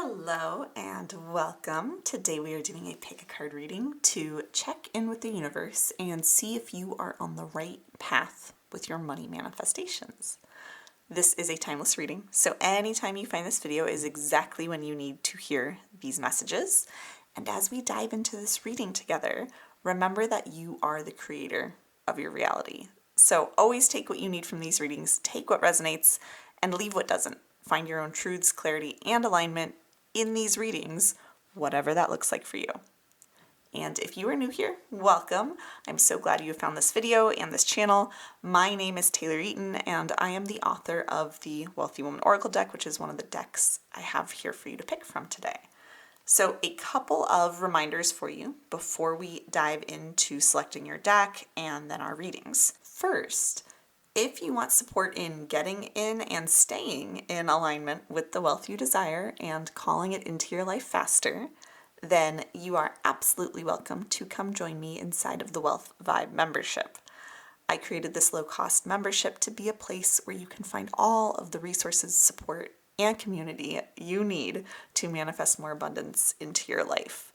Hello and welcome. Today we are doing a pick a card reading to check in with the universe and see if you are on the right path with your money manifestations. This is a timeless reading, so anytime you find this video is exactly when you need to hear these messages. And as we dive into this reading together, remember that you are the creator of your reality. So always take what you need from these readings, take what resonates, and leave what doesn't. Find your own truths, clarity, and alignment in these readings, whatever that looks like for you. And if you are new here, welcome. I'm so glad you found this video and this channel. My name is Taylor Eaton, and I am the author of the Wealthy Woman Oracle deck, which is one of the decks I have here for you to pick from today. So a couple of reminders for you before we dive into selecting your deck and then our readings. First, if you want support in getting in and staying in alignment with the wealth you desire and calling it into your life faster, then you are absolutely welcome to come join me inside of the Wealth Vibe membership. I created this low-cost membership to be a place where you can find all of the resources, support, and community you need to manifest more abundance into your life.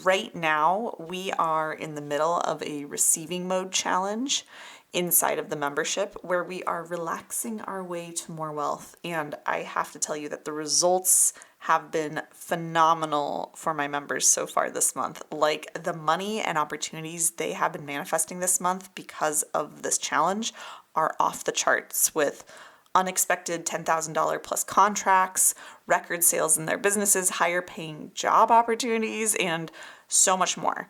Right now, we are in the middle of a receiving mode challenge inside of the membership where we are relaxing our way to more wealth. And I have to tell you that the results have been phenomenal for my members so far this month. Like, the money and opportunities they have been manifesting this month because of this challenge are off the charts, with unexpected $10,000 plus contracts, record sales in their businesses, higher paying job opportunities, and so much more.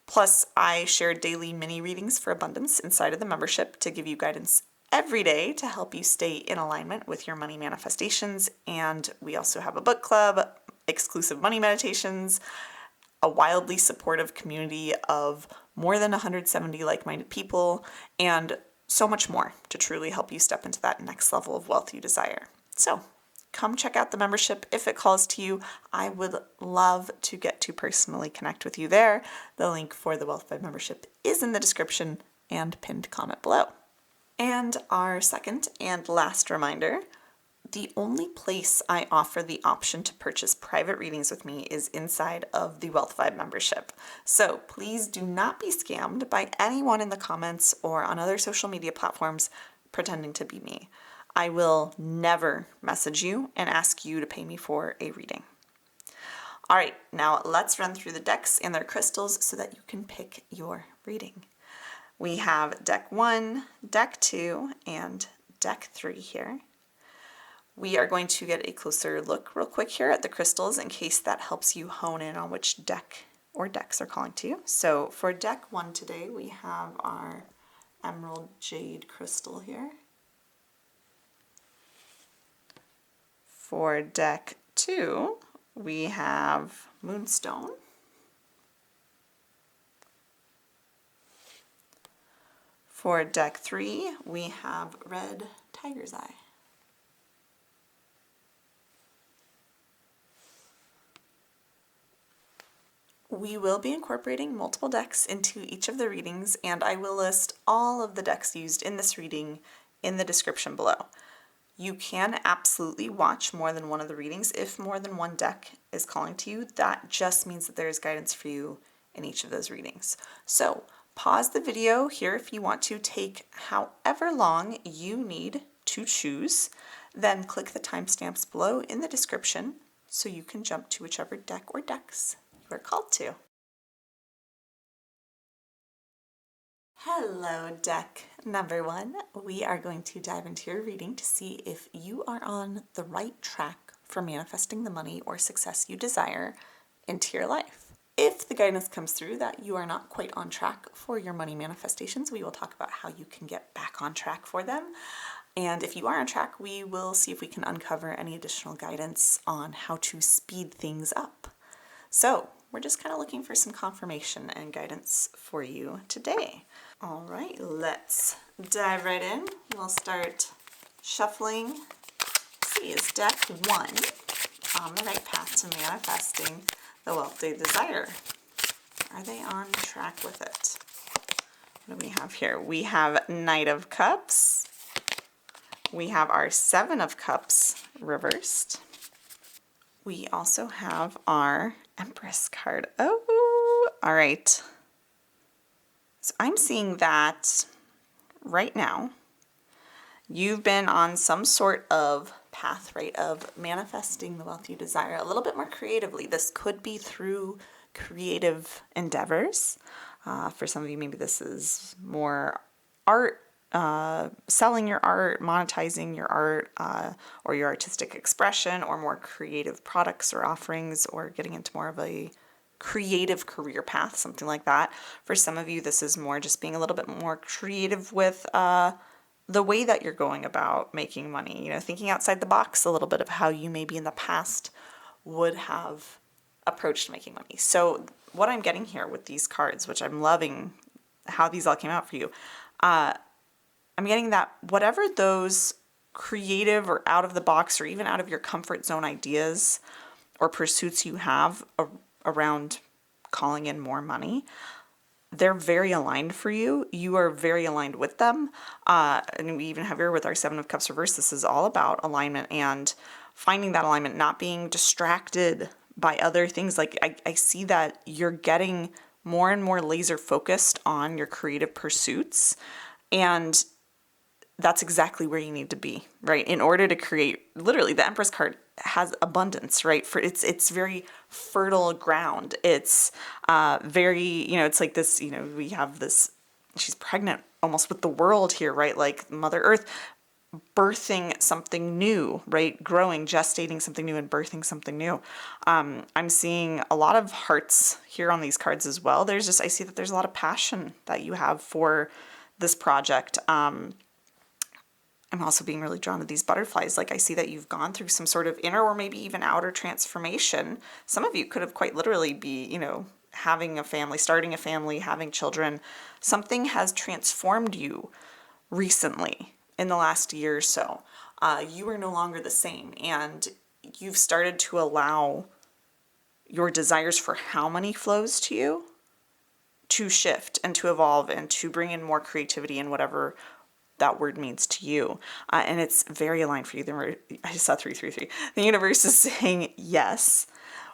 Plus, I share daily mini readings for abundance inside of the membership to give you guidance every day to help you stay in alignment with your money manifestations. And we also have a book club, exclusive money meditations, a wildly supportive community of more than 170 like-minded people, and so much more to truly help you step into that next level of wealth you desire. So come check out the membership if it calls to you. I would love to get to personally connect with you there. The link for the Wealth Vibe membership is in the description and pinned comment below. And our second and last reminder, the only place I offer the option to purchase private readings with me is inside of the Wealth Vibe membership. So please do not be scammed by anyone in the comments or on other social media platforms pretending to be me. I will never message you and ask you to pay me for a reading. All right, now let's run through the decks and their crystals so that you can pick your reading. We have deck 1, deck 2, and deck 3 here. We are going to get a closer look real quick here at the crystals in case that helps you hone in on which deck or decks are calling to you. So for deck 1 today, we have our Emerald Jade crystal here. For deck 2, we have Moonstone. For deck 3, we have Red Tiger's Eye. We will be incorporating multiple decks into each of the readings, and I will list all of the decks used in this reading in the description below. You can absolutely watch more than one of the readings if more than one deck is calling to you. That just means that there is guidance for you in each of those readings. So pause the video here if you want to, take however long you need to choose, then click the timestamps below in the description so you can jump to whichever deck or decks you are called to. Hello, deck number 1. We are going to dive into your reading to see if you are on the right track for manifesting the money or success you desire into your life. If the guidance comes through that you are not quite on track for your money manifestations, we will talk about how you can get back on track for them. And if you are on track, we will see if we can uncover any additional guidance on how to speed things up. So we're just kind of looking for some confirmation and guidance for you today. All right, let's dive right in. We'll start shuffling. Let's see, is deck 1 on the right path to manifesting the wealth they desire? Are they on track with it? What do we have here? We have Knight of Cups. We have our Seven of Cups reversed. We also have our Empress card. Oh, all right. So I'm seeing that right now you've been on some sort of path, right, of manifesting the wealth you desire a little bit more creatively. This could be through creative endeavors. For some of you, maybe this is more art, selling your art, monetizing your art, or your artistic expression, or more creative products or offerings, or getting into more of a creative career path, something like that. For some of you, this is more just being a little bit more creative with the way that you're going about making money, thinking outside the box a little bit of how you maybe in the past would have approached making money. So what I'm getting here with these cards, which I'm loving how these all came out for you, I'm getting that whatever those creative or out of the box or even out of your comfort zone ideas or pursuits you have around calling in more money, they're very aligned for you. You are very aligned with them. And we even have here with our Seven of Cups reverse, this is all about alignment and finding that alignment, not being distracted by other things. Like I see that you're getting more and more laser focused on your creative pursuits. And that's exactly where you need to be, right? In order to create, literally, the Empress card has abundance, right? For it's very fertile ground. It's very, it's like this, we have this, she's pregnant almost with the world here, right? Like Mother Earth birthing something new, right? Growing, gestating something new and birthing something new. I'm seeing a lot of hearts here on these cards as well. I see that there's a lot of passion that you have for this project. I'm also being really drawn to these butterflies. Like I see that you've gone through some sort of inner or maybe even outer transformation. Some of you could have quite literally be, having a family, starting a family, having children. Something has transformed you recently in the last year or so. You are no longer the same, and you've started to allow your desires for how money flows to you to shift and to evolve and to bring in more creativity in whatever that word means to you. And it's very aligned for you. I just saw 333. The universe is saying, yes,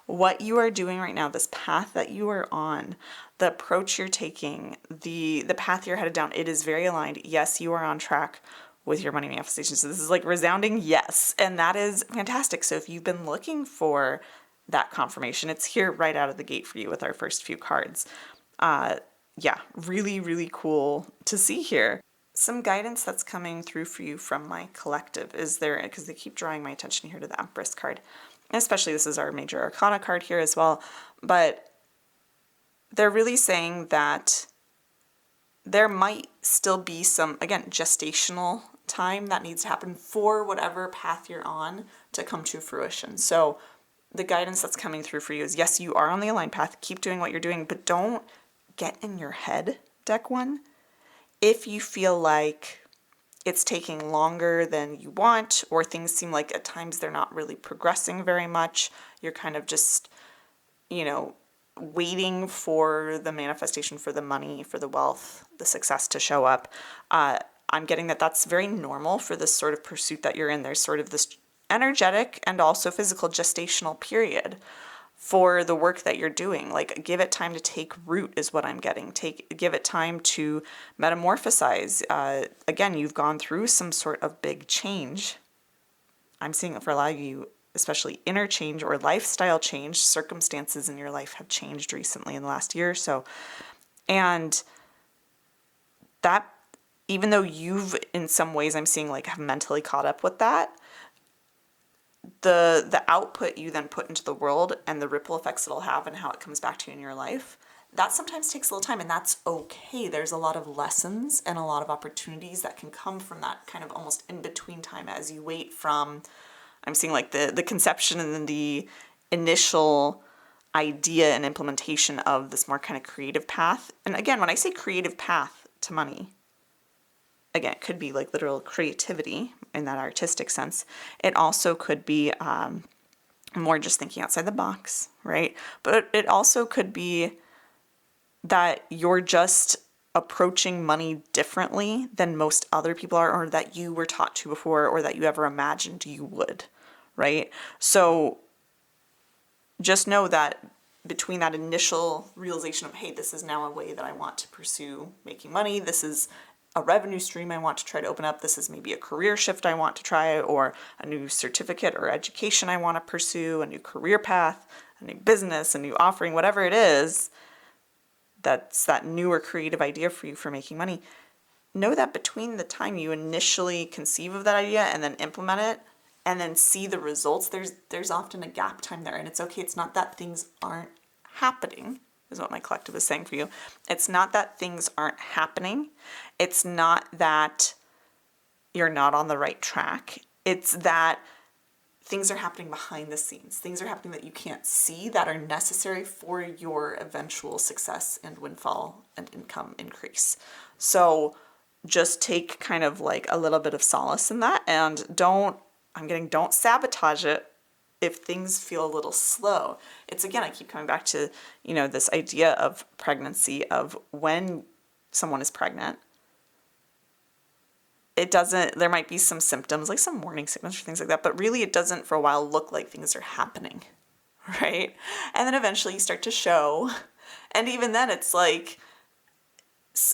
what you are doing right now, this path that you are on, the approach you're taking, the path you're headed down, it is very aligned. Yes, you are on track with your money manifestation. So this is like resounding yes. And that is fantastic. So if you've been looking for that confirmation, it's here right out of the gate for you with our first few cards. Yeah, really, really cool to see here. Some guidance that's coming through for you from my collective is there, because they keep drawing my attention here to the Empress card. And especially this is our major arcana card here as well. But they're really saying that there might still be some, again, gestational time that needs to happen for whatever path you're on to come to fruition. So the guidance that's coming through for you is, yes, you are on the aligned path. Keep doing what you're doing, but don't get in your head, deck one. If you feel like it's taking longer than you want, or things seem like at times they're not really progressing very much, you're kind of just, waiting for the manifestation, for the money, for the wealth, the success to show up. I'm getting that that's very normal for this sort of pursuit that you're in. There's sort of this energetic and also physical gestational period for the work that you're doing. Like, give it time to take root is what I'm getting. Give it time to metamorphosize. Again, you've gone through some sort of big change. I'm seeing it for a lot of you, especially inner change or lifestyle change. Circumstances in your life have changed recently in the last year or so. And that, even though you've, in some ways, I'm seeing like have mentally caught up with that, the output you then put into the world and the ripple effects it'll have and how it comes back to you in your life, that sometimes takes a little time, and that's okay. There's a lot of lessons and a lot of opportunities that can come from that kind of almost in-between time as you wait from, I'm seeing like the conception and then the initial idea and implementation of this more kind of creative path. And again, when I say creative path to money, again, it could be like literal creativity in that artistic sense. It also could be more just thinking outside the box, right? But it also could be that you're just approaching money differently than most other people are, or that you were taught to before, or that you ever imagined you would, right? So just know that between that initial realization of, hey, this is now a way that I want to pursue making money, this is a revenue stream I want to try to open up, this is maybe a career shift I want to try, or a new certificate or education I want to pursue, a new career path, a new business, a new offering, whatever it is, that's that new or creative idea for you for making money. Know that between the time you initially conceive of that idea and then implement it and then see the results, there's often a gap time there. And it's okay. It's not that things aren't happening, is what my collective is saying for you. It's not that things aren't happening. It's not that you're not on the right track. It's that things are happening behind the scenes. Things are happening that you can't see that are necessary for your eventual success and windfall and income increase. So just take kind of like a little bit of solace in that, and don't sabotage it if things feel a little slow. It's, again, I keep coming back to, this idea of pregnancy, of when someone is pregnant, there might be some symptoms, like some morning sickness or things like that, but really it doesn't for a while look like things are happening, right? And then eventually you start to show, and even then it's like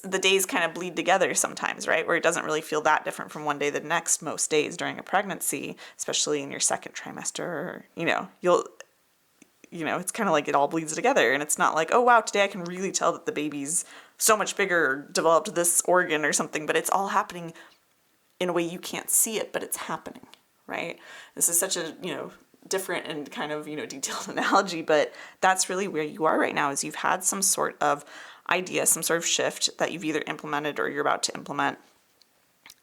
the days kind of bleed together sometimes, right? Where it doesn't really feel that different from one day to the next most days during a pregnancy, especially in your second trimester, or, it's kind of like it all bleeds together, and it's not like, oh wow, today I can really tell that the baby's so much bigger, or developed this organ or something, but it's all happening in a way you can't see it, but it's happening, right? This is such a, different and kind of, detailed analogy, but that's really where you are right now, is you've had some sort of idea, some sort of shift that you've either implemented or you're about to implement,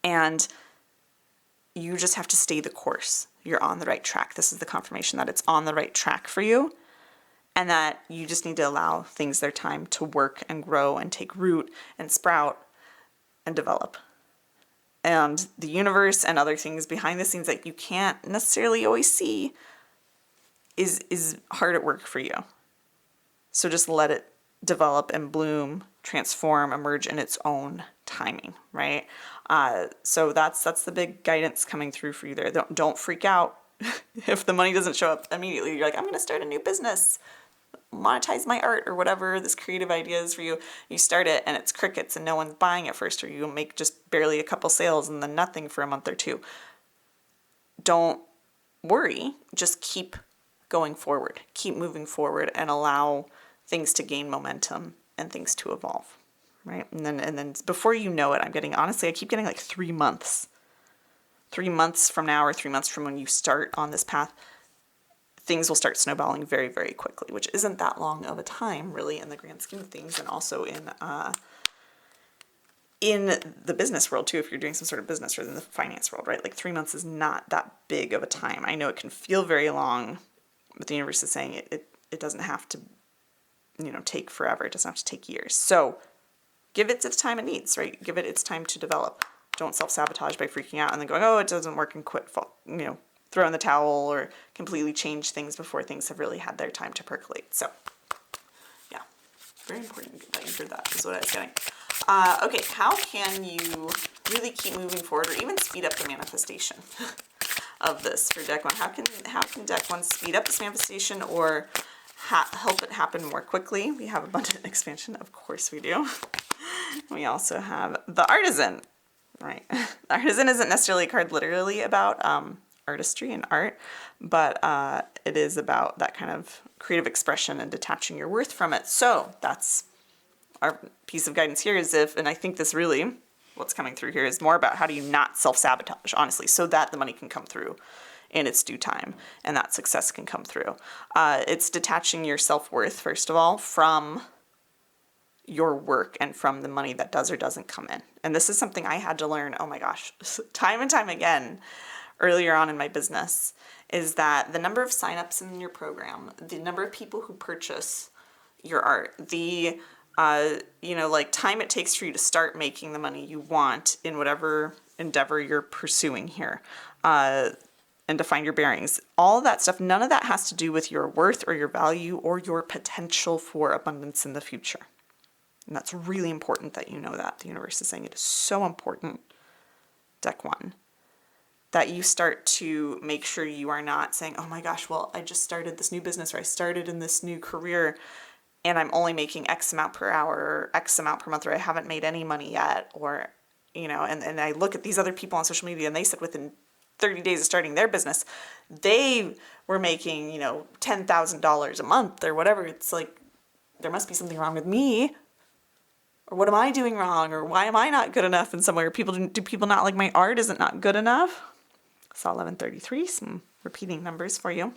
and you just have to stay the course. You're on the right track. This is the confirmation that it's on the right track for you, and that you just need to allow things their time to work and grow and take root and sprout and develop. And the universe and other things behind the scenes that you can't necessarily always see is hard at work for you. So just let it develop and bloom, transform, emerge in its own timing, right? So that's the big guidance coming through for you there. Don't freak out if the money doesn't show up immediately. You're like, I'm going to start a new business, monetize my art, or whatever this creative idea is for you. You start it and it's crickets and no one's buying it first, or you make just barely a couple sales and then nothing for a month or two. Don't worry, just keep going forward, keep moving forward, and allow things to gain momentum and things to evolve, right? And then before you know it, I keep getting like 3 months. 3 months from now, or 3 months from when you start on this path, things will start snowballing very, very quickly, which isn't that long of a time, really, in the grand scheme of things, and also in the business world, too, if you're doing some sort of business, or in the finance world, right? Like 3 months is not that big of a time. I know it can feel very long, but the universe is saying it doesn't have to, take forever. It doesn't have to take years. So give it its time it needs, right? Give it its time to develop. Don't self-sabotage by freaking out and then going, oh, it doesn't work, and quit, throw in the towel, or completely change things before things have really had their time to percolate. So, yeah, very important that you heard that, is what I was getting. Okay, how can you really keep moving forward, or even speed up the manifestation of this for deck one? How can deck one speed up this manifestation, or help it happen more quickly? We have abundant expansion, of course we do. We also have the artisan, right? The artisan isn't necessarily a card literally about artistry and art, but it is about that kind of creative expression and detaching your worth from it. So that's our piece of guidance here, and I think this really, what's coming through here is more about how do you not self-sabotage, honestly, so that the money can come through in its due time and that success can come through. It's detaching your self-worth, first of all, from your work and from the money that does or doesn't come in. And this is something I had to learn, oh my gosh, time and time again, earlier on in my business, is that the number of signups in your program, the number of people who purchase your art, the time it takes for you to start making the money you want in whatever endeavor you're pursuing here, and to find your bearings, all of that stuff, none of that has to do with your worth or your value or your potential for abundance in the future. And that's really important that you know that. The universe is saying it is so important, deck one. that you start to make sure you are not saying, oh my gosh, well, I just started this new business, or I started in this new career and I'm only making X amount per hour or X amount per month, or I haven't made any money yet, or, and I look at these other people on social media and they said within 30 days of starting their business, they were making, $10,000 a month or whatever. It's like, there must be something wrong with me. Or what am I doing wrong? Or why am I not good enough in some way? Or do people not like my art? Is it not good enough? Saw 1133, some repeating numbers for you.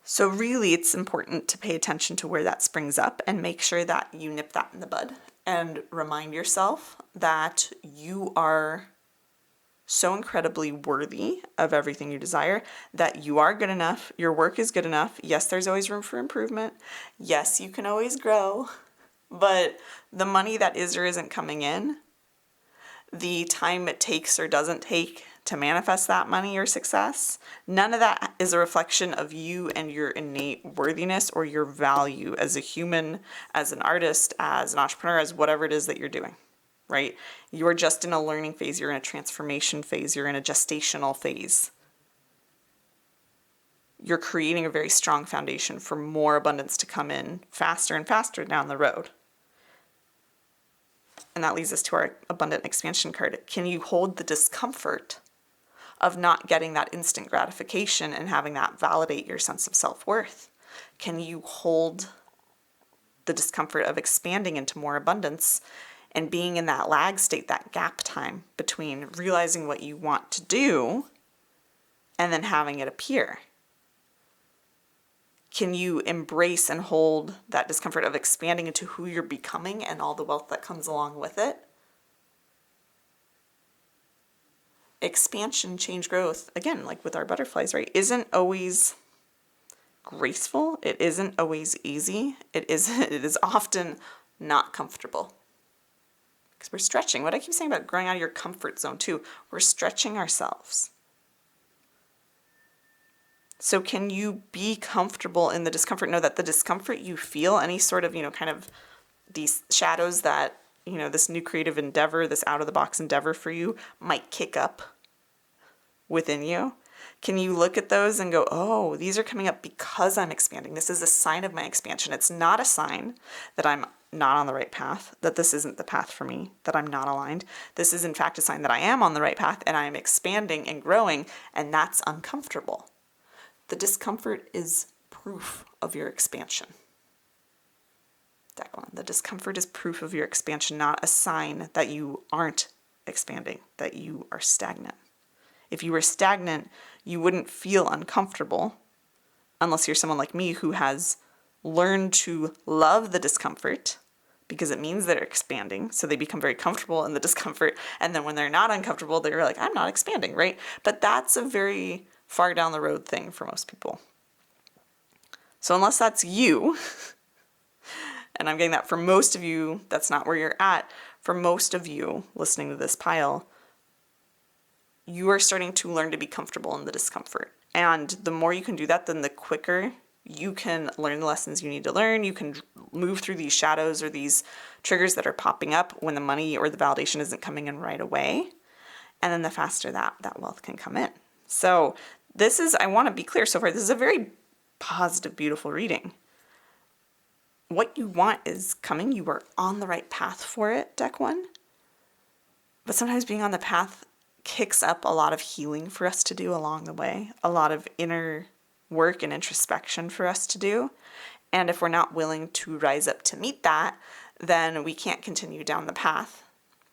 So really, it's important to pay attention to where that springs up and make sure that you nip that in the bud and remind yourself that you are so incredibly worthy of everything you desire, that you are good enough, your work is good enough. Yes, there's always room for improvement. Yes, you can always grow, but the money that is or isn't coming in, the time it takes or doesn't take to manifest that money or success, none of that is a reflection of you and your innate worthiness or your value as a human, as an artist, as an entrepreneur, as whatever it is that you're doing. Right? You're just in a learning phase, you're in a transformation phase, you're in a gestational phase. You're creating a very strong foundation for more abundance to come in faster and faster down the road. And that leads us to our abundant expansion card. Can you hold the discomfort of not getting that instant gratification and having that validate your sense of self-worth? Can you hold the discomfort of expanding into more abundance and being in that lag state, that gap time between realizing what you want to do and then having it appear? Can you embrace and hold that discomfort of expanding into who you're becoming and all the wealth that comes along with it? Expansion, change, growth, again, like with our butterflies, right, isn't always graceful. It isn't always easy. It is often not comfortable. Because we're stretching. What I keep saying about growing out of your comfort zone too, we're stretching ourselves. So can you be comfortable in the discomfort? Know that the discomfort you feel, any sort of, kind of these shadows that, this new creative endeavor, this out of the box endeavor for you might kick up within you. Can you look at those and go, oh, these are coming up because I'm expanding. This is a sign of my expansion. It's not a sign that I'm not on the right path, that this isn't the path for me, that I'm not aligned. This is in fact a sign that I am on the right path and I'm expanding and growing, and that's uncomfortable. The discomfort is proof of your expansion. That one. The discomfort is proof of your expansion, not a sign that you aren't expanding, that you are stagnant. If you were stagnant, you wouldn't feel uncomfortable unless you're someone like me who has learned to love the discomfort because it means they're expanding. So they become very comfortable in the discomfort. And then when they're not uncomfortable, they're like, I'm not expanding, right? But that's a very far down the road thing for most people. So unless that's you, and I'm getting that for most of you, that's not where you're at. For most of you listening to this pile, you are starting to learn to be comfortable in the discomfort. And the more you can do that, then the quicker you can learn the lessons you need to learn. You can move through these shadows or these triggers that are popping up when the money or the validation isn't coming in right away. And then the faster that wealth can come in. So this is, I want to be clear so far, this is a very positive, beautiful reading. What you want is coming. You are on the right path for it, deck one. But sometimes being on the path kicks up a lot of healing for us to do along the way, a lot of inner work and introspection for us to do. And if we're not willing to rise up to meet that, then we can't continue down the path.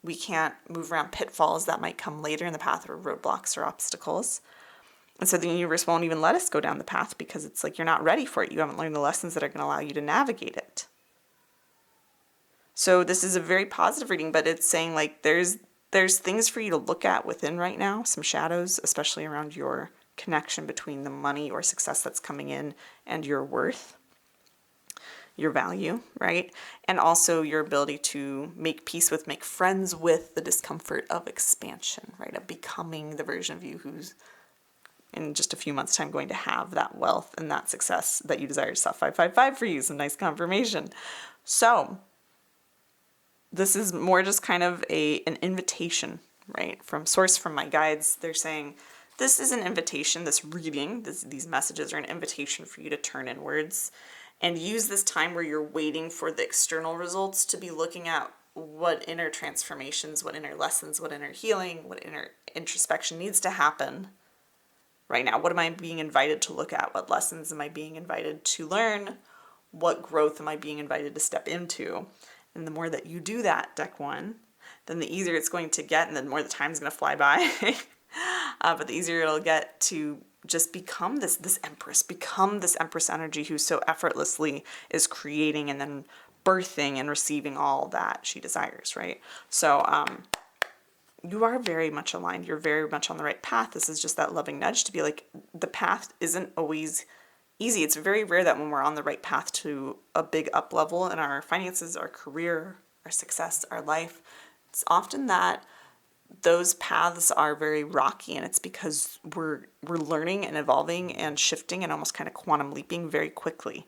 We can't move around pitfalls that might come later in the path, or roadblocks or obstacles. And so the universe won't even let us go down the path because it's like you're not ready for it. You haven't learned the lessons that are going to allow you to navigate it. So this is a very positive reading, but it's saying like there's things for you to look at within right now, some shadows, especially around your connection between the money or success that's coming in and your worth, your value, right? And also your ability to make peace with, make friends with the discomfort of expansion, right? Of becoming the version of you who's in just a few months' time going to have that wealth and that success that you desire. Stuff 555 for you, some nice confirmation. So this is more just kind of an invitation right? From source, from my guides, they're saying this is an invitation, this reading, these messages are an invitation for you to turn inwards and use this time where you're waiting for the external results to be looking at what inner transformations, what inner lessons, what inner healing, what inner introspection needs to happen right now. What am I being invited to look at? What lessons am I being invited to learn? What growth am I being invited to step into? And the more that you do that, deck one, then the easier it's going to get, and the more the time's going to fly by. But the easier it'll get to just become this empress, become this empress energy who so effortlessly is creating and then birthing and receiving all that she desires, right? So you are very much aligned. You're very much on the right path. This is just that loving nudge to be like, the path isn't always easy. It's very rare that when we're on the right path to a big up level in our finances, our career, our success, our life, it's often that those paths are very rocky, and it's because we're learning and evolving and shifting and almost kind of quantum leaping very quickly.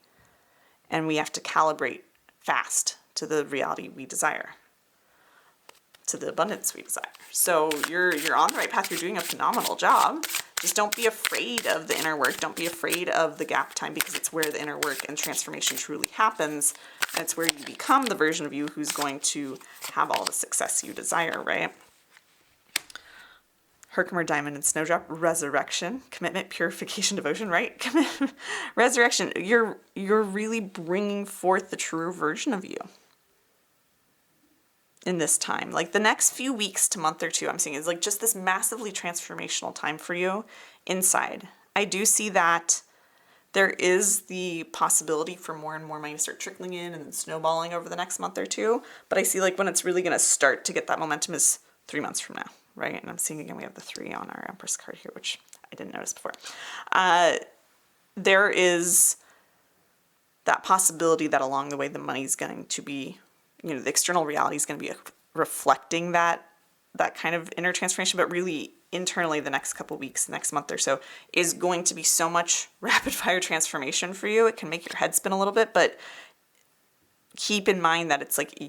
And we have to calibrate fast to the reality we desire, to the abundance we desire. So you're on the right path. You're doing a phenomenal job. Just don't be afraid of the inner work. Don't be afraid of the gap time, because it's where the inner work and transformation truly happens. And it's where you become the version of you who's going to have all the success you desire, right? Herkimer Diamond and Snowdrop, resurrection, commitment, purification, devotion, right? Resurrection, you're really bringing forth the true version of you in this time. Like the next few weeks to month or two, I'm seeing is like just this massively transformational time for you inside. I do see that there is the possibility for more and more money to start trickling in and then snowballing over the next month or two. But I see like when it's really going to start to get that momentum is 3 months from now, right? And I'm seeing again, we have the 3 on our Empress card here, which I didn't notice before. There is that possibility that along the way, the money's going to be, the external reality is going to be reflecting that kind of inner transformation, but really internally the next couple weeks, next month or so is going to be so much rapid fire transformation for you. It can make your head spin a little bit, but keep in mind that it's like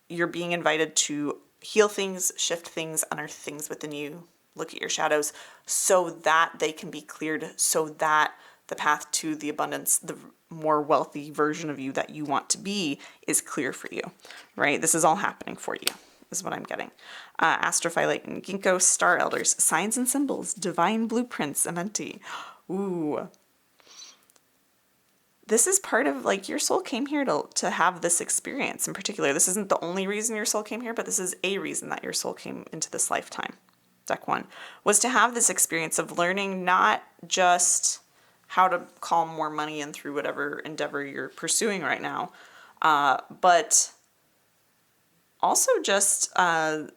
you're being invited to heal things, shift things, unearth things within you, look at your shadows so that they can be cleared, so that the path to the abundance, the more wealthy version of you that you want to be is clear for you, right? This is all happening for you, is what I'm getting. Astrophyllite and Ginkgo, Star Elders, Signs and Symbols, Divine Blueprints, Amenti. Ooh. This is part of, like, your soul came here to have this experience in particular. This isn't the only reason your soul came here, but this is a reason that your soul came into this lifetime. Deck 1 was to have this experience of learning not just how to call more money in through whatever endeavor you're pursuing right now, but also just to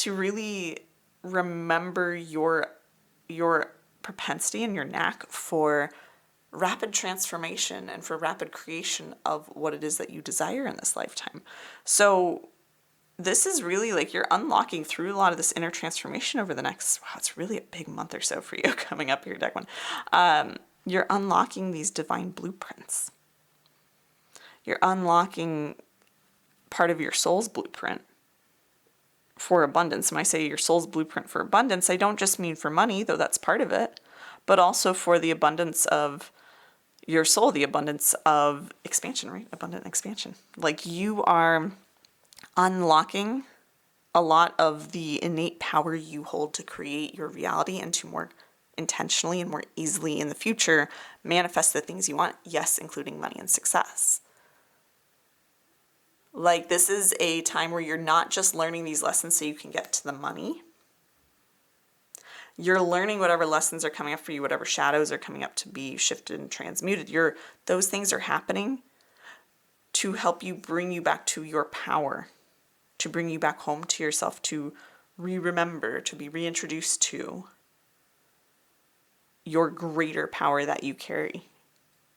really remember your propensity and your knack for rapid transformation and for rapid creation of what it is that you desire in this lifetime. So this is really like you're unlocking through a lot of this inner transformation over the next, wow, it's really a big month or so for you coming up here, deck 1. You're unlocking these divine blueprints. You're unlocking part of your soul's blueprint for abundance. When I say your soul's blueprint for abundance, I don't just mean for money, though that's part of it, but also for the abundance of your soul, the abundance of expansion, right? Abundant expansion. Like you are unlocking a lot of the innate power you hold to create your reality and to more intentionally and more easily in the future manifest the things you want, yes, including money and success. Like this is a time where you're not just learning these lessons so you can get to the money. You're learning whatever lessons are coming up for you, whatever shadows are coming up to be shifted and transmuted. Those things are happening to help you bring you back to your power, to bring you back home to yourself, to remember, to be reintroduced to your greater power that you carry,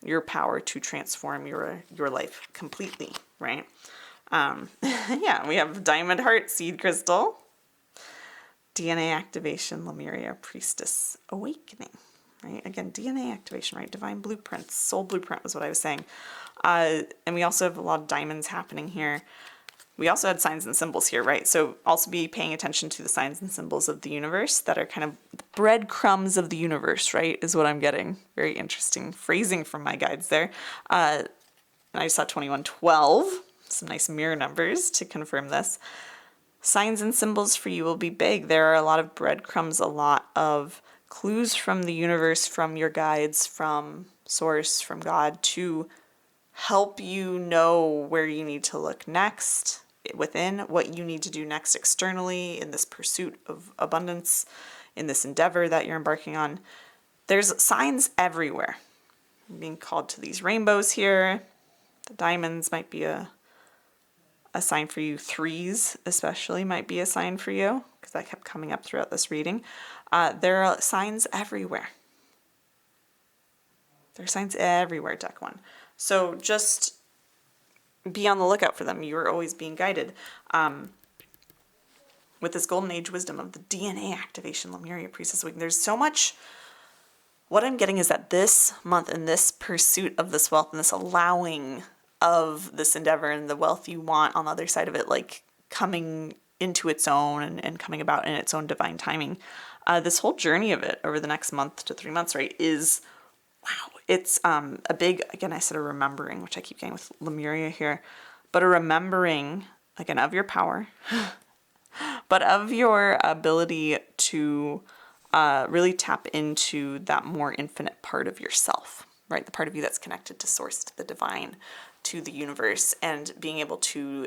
your power to transform your life completely, right? Yeah, we have Diamond Heart, Seed Crystal, DNA activation, Lemuria, Priestess, Awakening, right? Again, DNA activation, right? Divine blueprints, soul blueprint was what I was saying. And we also have a lot of diamonds happening here. we also had signs and symbols here, right? So also be paying attention to the signs and symbols of the universe that are kind of breadcrumbs of the universe, right? Is what I'm getting. Very interesting phrasing from my guides there. And I saw 2112, some nice mirror numbers to confirm this. Signs and symbols for you will be big. There are a lot of breadcrumbs, a lot of clues from the universe, from your guides, from Source, from God, to help you know where you need to look next within, what you need to do next externally in this pursuit of abundance, in this endeavor that you're embarking on. There's signs everywhere. I'm being called to these rainbows here. The diamonds might be a sign for you. Threes especially might be a sign for you, because that kept coming up throughout this reading. There are signs everywhere. There are signs everywhere, deck one. So just be on the lookout for them. You're always being guided. With this Golden Age wisdom of the DNA activation, Lemuria Priestess Awakening, there's so much. What I'm getting is that this month and this pursuit of this wealth and this allowing of this endeavor and the wealth you want on the other side of it, like coming into its own and coming about in its own divine timing, this whole journey of it over the next month to 3 months, right, is, wow, it's a big, again, I said a remembering, which I keep getting with Lemuria here, but a remembering, again, of your power, but of your ability to really tap into that more infinite part of yourself, right? The part of you that's connected to Source, to the divine, to the universe, and being able to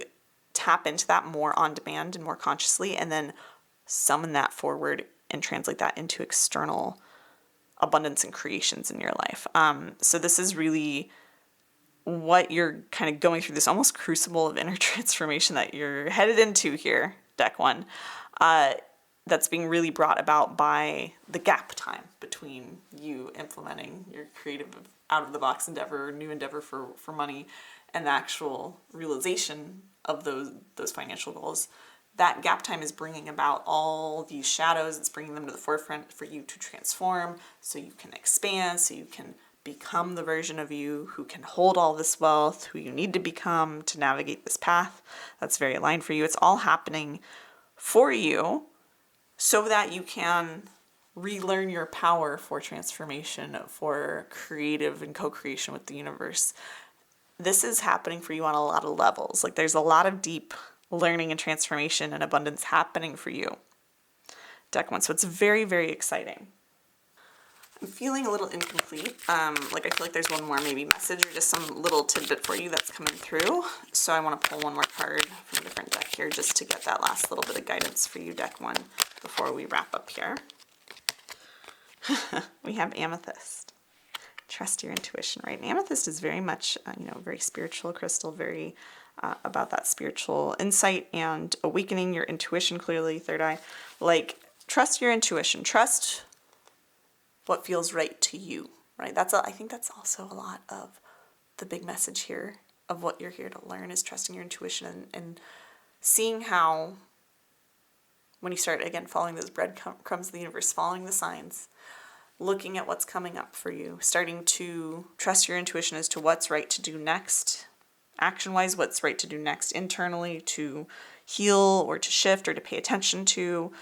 tap into that more on demand and more consciously, and then summon that forward and translate that into external abundance and creations in your life. So this is really what you're kind of going through, this almost crucible of inner transformation that you're headed into here, deck one, that's being really brought about by the gap time between you implementing your creative out-of-the-box endeavor, new endeavor for money, and the actual realization of those financial goals. That gap time is bringing about all these shadows. It's bringing them to the forefront for you to transform, so you can expand, so you can become the version of you who can hold all this wealth, who you need to become to navigate this path that's very aligned for you. It's all happening for you so that you can relearn your power for transformation, for creative and co-creation with the universe. This is happening for you on a lot of levels. Like, there's a lot of deep learning and transformation and abundance happening for you, deck one. So it's very, very exciting. I'm feeling a little incomplete. I feel like there's one more maybe message or just some little tidbit for you that's coming through. So I want to pull one more card from a different deck here just to get that last little bit of guidance for you, deck one, before we wrap up here. We have Amethyst. Trust your intuition, right? And Amethyst is very much, very spiritual crystal, very about that spiritual insight and awakening your intuition clearly, third eye. Like, trust your intuition. Trust what feels right to you, right? I think that's also a lot of the big message here of what you're here to learn, is trusting your intuition and seeing how, when you start, again, following those breadcrumbs of the universe, following the signs, looking at what's coming up for you, starting to trust your intuition as to what's right to do next, action-wise, what's right to do next internally to heal or to shift or to pay attention to.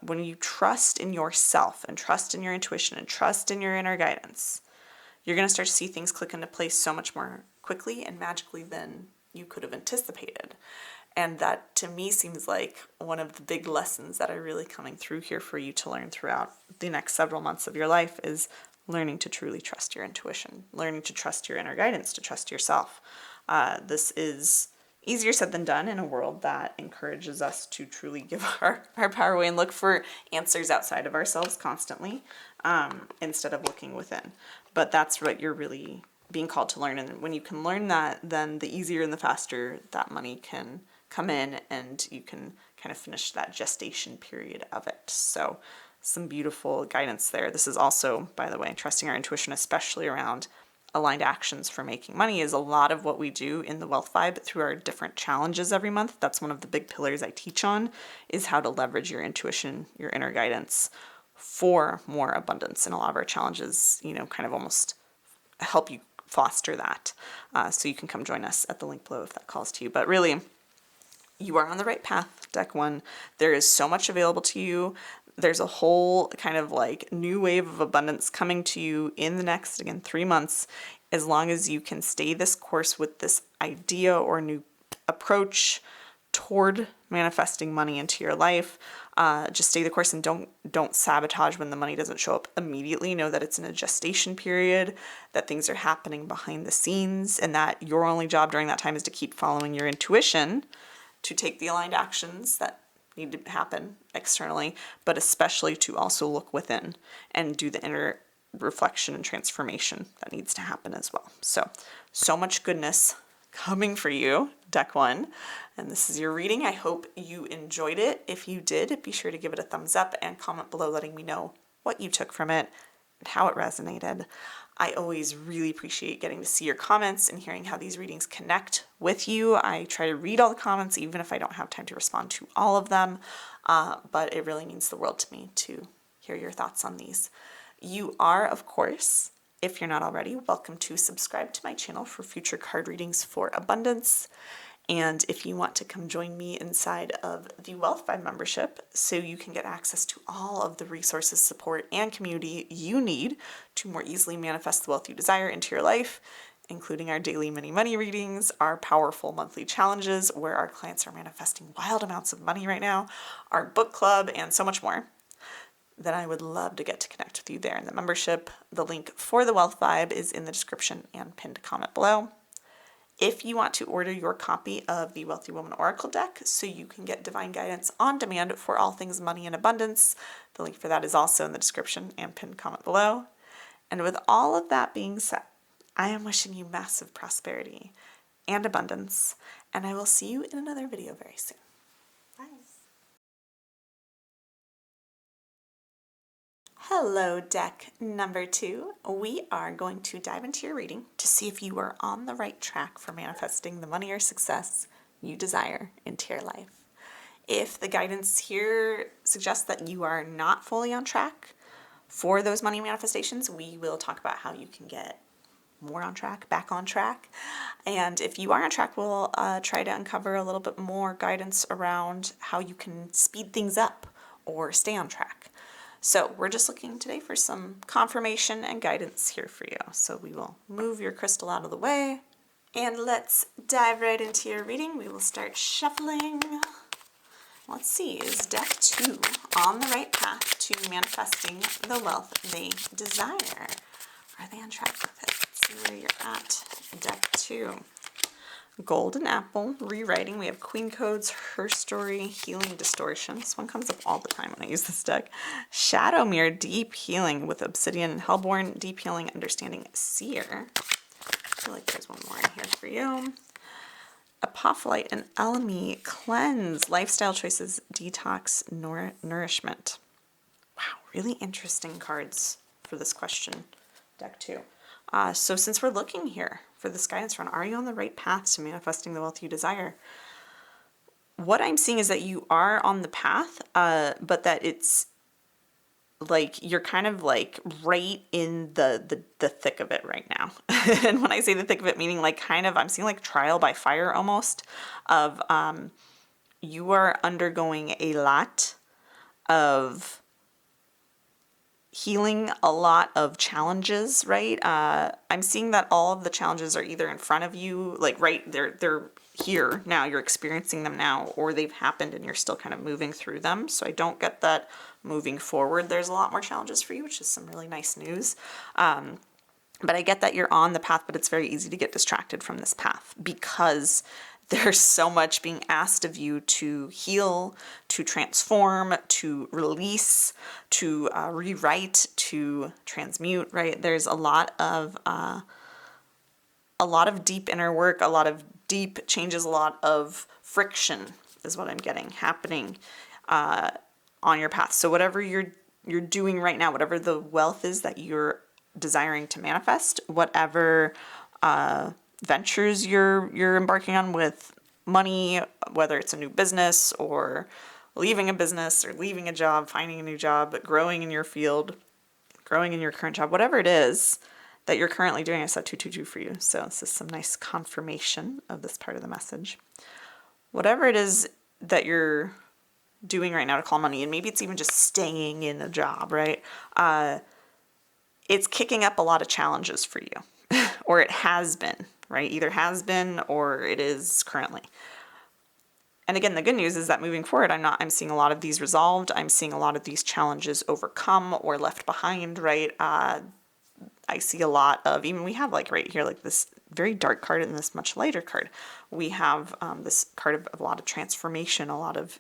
When you trust in yourself and trust in your intuition and trust in your inner guidance, you're going to start to see things click into place so much more quickly and magically than you could have anticipated. And that, to me, seems like one of the big lessons that are really coming through here for you to learn throughout the next several months of your life, is learning to truly trust your intuition, learning to trust your inner guidance, to trust yourself. This is easier said than done in a world that encourages us to truly give our power away and look for answers outside of ourselves constantly, instead of looking within. But that's what you're really being called to learn. And when you can learn that, then the easier and the faster that money can come in, and you can kind of finish that gestation period of it. So some beautiful guidance there. This is also, by the way, trusting our intuition, especially around aligned actions for making money, is a lot of what we do in the Wealth Vibe through our different challenges every month. That's one of the big pillars I teach on, is how to leverage your intuition, your inner guidance for more abundance. And a lot of our challenges, kind of almost help you foster that. So you can come join us at the link below if that calls to you. But really, you are on the right path, deck 1. There is so much available to you. There's a whole kind of like new wave of abundance coming to you in the next, again, 3 months, as long as you can stay this course with this idea or new approach toward manifesting money into your life. Just stay the course and don't sabotage when the money doesn't show up immediately. Know that it's in a gestation period, that things are happening behind the scenes, and that your only job during that time is to keep following your intuition, to take the aligned actions that need to happen externally, but especially to also look within and do the inner reflection and transformation that needs to happen as well. So much goodness coming for you, deck 1. And this is your reading. I hope you enjoyed it. If you did, be sure to give it a thumbs up and comment below letting me know what you took from it and how it resonated. I always really appreciate getting to see your comments and hearing how these readings connect with you. I try to read all the comments, even if I don't have time to respond to all of them, but it really means the world to me to hear your thoughts on these. You are, of course, if you're not already, welcome to subscribe to my channel for future card readings for abundance. And if you want to come join me inside of the Wealth Vibe membership, so you can get access to all of the resources, support, and community you need to more easily manifest the wealth you desire into your life, including our daily mini money readings, our powerful monthly challenges where our clients are manifesting wild amounts of money right now, our book club, and so much more, then I would love to get to connect with you there in the membership. The link for the Wealth Vibe is in the description and pinned comment below. If you want to order your copy of the Wealthy Woman Oracle deck so you can get divine guidance on demand for all things money and abundance, the link for that is also in the description and pinned comment below. And with all of that being said, I am wishing you massive prosperity and abundance, and I will see you in another video very soon. Bye. Hello, deck number 2. We are going to dive into your reading to see if you are on the right track for manifesting the money or success you desire into your life. If the guidance here suggests that you are not fully on track for those money manifestations, we will talk about how you can get more on track, back on track. And if you are on track, we'll try to uncover a little bit more guidance around how you can speed things up or stay on track. So we're just looking today for some confirmation and guidance here for you. So we will move your crystal out of the way and let's dive right into your reading. We will start shuffling. Let's see, is deck 2 on the right path to manifesting the wealth they desire? Are they on track with it? Let's see where you're at. Deck 2. Golden Apple, rewriting. We have Queen Codes, Her Story, Healing Distortion. This one comes up all the time when I use this deck. Shadow Mirror, Deep Healing with Obsidian and Hellborn, Deep Healing, Understanding Seer. I feel like there's one more in here for you. Apophyllite and Elemi, Cleanse, Lifestyle Choices, Detox, Nourishment. Wow, really interesting cards for this question, deck 2. So since we're looking here for this guidance run, are you on the right path to manifesting the wealth you desire? What I'm seeing is that you are on the path, but that it's like you're kind of like right in the thick of it right now. And when I say the thick of it, meaning like kind of, I'm seeing like trial by fire almost of you are undergoing a lot of healing, a lot of challenges, right? I'm seeing that all of the challenges are either in front of you, like right, they're here now, you're experiencing them now, or they've happened and you're still kind of moving through them. So I don't get that moving forward there's a lot more challenges for you, which is some really nice news. But I get that you're on the path, but it's very easy to get distracted from this path because there's so much being asked of you to heal, to transform, to release, to rewrite, to transmute, right? There's a lot of deep inner work, a lot of deep changes, a lot of friction is what I'm getting happening on your path. So whatever you're doing right now, whatever the wealth is that you're desiring to manifest, whatever ventures you're embarking on with money, whether it's a new business or leaving a business or leaving a job, finding a new job, growing in your field, growing in your current job, whatever it is that you're currently doing, I saw 222 for you. So this is some nice confirmation of this part of the message. Whatever it is that you're doing right now to call money, and maybe it's even just staying in a job, right? It's kicking up a lot of challenges for you, or it has been, right? Either has been or it is currently. And again, the good news is that moving forward, I'm seeing a lot of these resolved. I'm seeing a lot of these challenges overcome or left behind, right? I see a lot of, even we have like right here, like this very dark card and this much lighter card. We have this card of a lot of transformation, a lot of,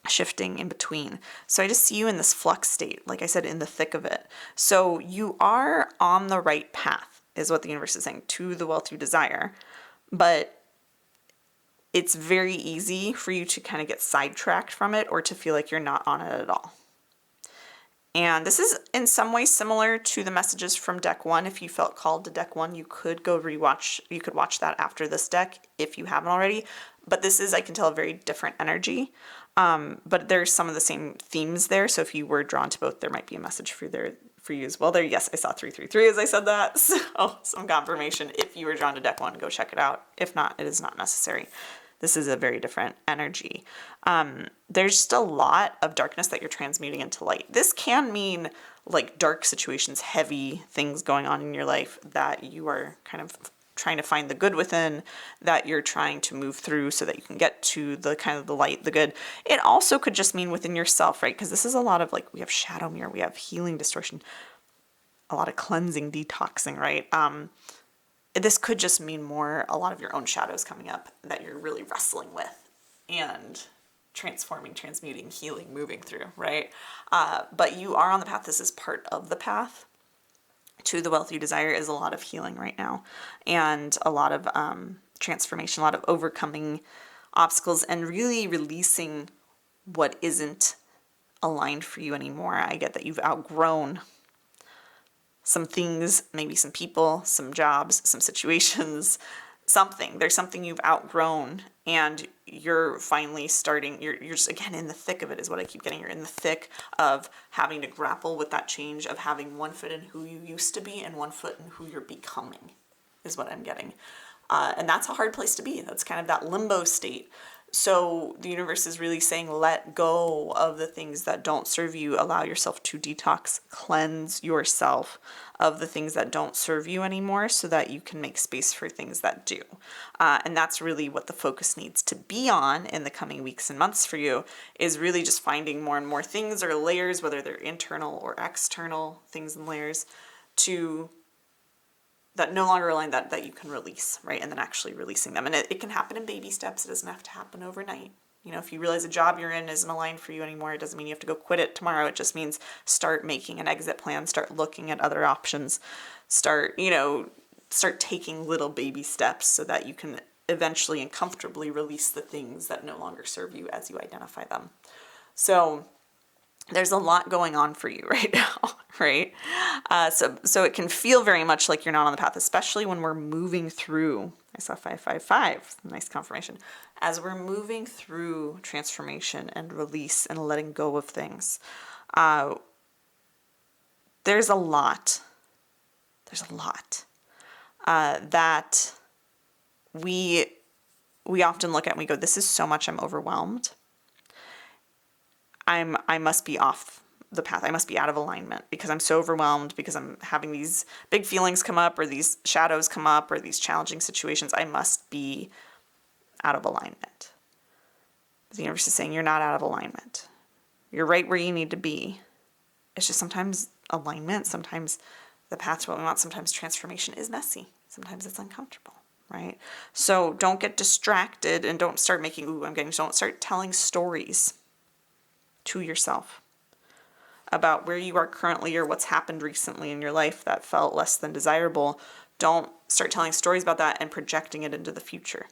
shifting in between. So I just see you in this flux state, like I said, in the thick of it. So you are on the right path, is what the universe is saying, to the wealth you desire. But it's very easy for you to kind of get sidetracked from it or to feel like you're not on it at all. And this is in some ways similar to the messages from deck 1. If you felt called to deck 1, you could go you could watch that after this deck if you haven't already. But this is, I can tell, a very different energy. But there's some of the same themes there. So if you were drawn to both, there might be a message for you as well. There, yes, I saw 333 as I said that. So some confirmation. If you were drawn to deck 1, go check it out. If not, it is not necessary. This is a very different energy. There's just a lot of darkness that you're transmuting into light. This can mean like dark situations, heavy things going on in your life that you are kind of trying to find the good within, that you're trying to move through so that you can get to the kind of the light, the good. It also could just mean within yourself, right? Because this is a lot of like, we have shadow mirror, we have healing distortion, a lot of cleansing, detoxing, right? This could just mean a lot of your own shadows coming up that you're really wrestling with and transforming, transmuting, healing, moving through, right? But you are on the path. This is part of the path to the wealth you desire. Is a lot of healing right now and a lot of transformation, a lot of overcoming obstacles and really releasing what isn't aligned for you anymore. I get that you've outgrown some things, maybe some people, some jobs, some situations, something. There's something you've outgrown and you're finally you're just, again, in the thick of it is what I keep getting. You're in the thick of having to grapple with that change of having one foot in who you used to be and one foot in who you're becoming is what I'm getting. And that's a hard place to be. That's kind of that limbo state. So the universe is really saying, let go of the things that don't serve you. Allow yourself to detox, cleanse yourself of the things that don't serve you anymore so that you can make space for things that do. And that's really what the focus needs to be on in the coming weeks and months for you, is really just finding more and more things or layers, whether they're internal or external things and layers, that no longer align, that you can release, right? And then actually releasing them. And it can happen in baby steps. It doesn't have to happen overnight. If you realize a job you're in isn't aligned for you anymore, it doesn't mean you have to go quit it tomorrow. It just means start making an exit plan, start looking at other options, start taking little baby steps so that you can eventually and comfortably release the things that no longer serve you as you identify them. So there's a lot going on for you right now, right? So it can feel very much like you're not on the path, especially when we're moving through. I saw 555, nice confirmation. As we're moving through transformation and release and letting go of things, there's a lot that we often look at and we go, this is so much, I'm overwhelmed. I must be off the path. I must be out of alignment because I'm so overwhelmed, because I'm having these big feelings come up or these shadows come up or these challenging situations. I must be out of alignment. The universe is saying you're not out of alignment. You're right where you need to be. It's just sometimes alignment, sometimes the path to what we want, sometimes transformation is messy. Sometimes it's uncomfortable, right? So don't get distracted and don't start don't start telling stories to yourself about where you are currently or what's happened recently in your life that felt less than desirable. Don't start telling stories about that and projecting it into the future.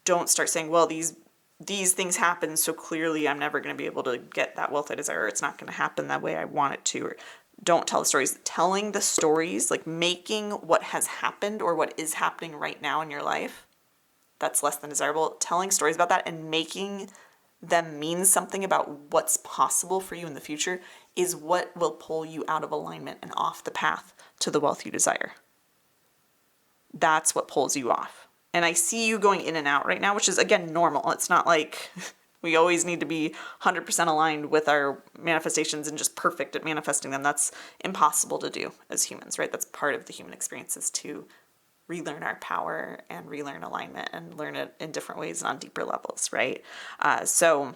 Don't start saying, well, these things happen, so clearly I'm never going to be able to get that wealth I desire, or it's not going to happen that way I want it to. Or don't tell the stories. Telling the stories, like making what has happened or what is happening right now in your life that's less than desirable, telling stories about that and making them mean something about what's possible for you in the future is what will pull you out of alignment and off the path to the wealth you desire. That's what pulls you off. And I see you going in and out right now, which is, again, normal. It's not like we always need to be 100% aligned with our manifestations and just perfect at manifesting them. That's impossible to do as humans, right? That's part of the human experience, is to relearn our power and relearn alignment and learn it in different ways and on deeper levels, right? So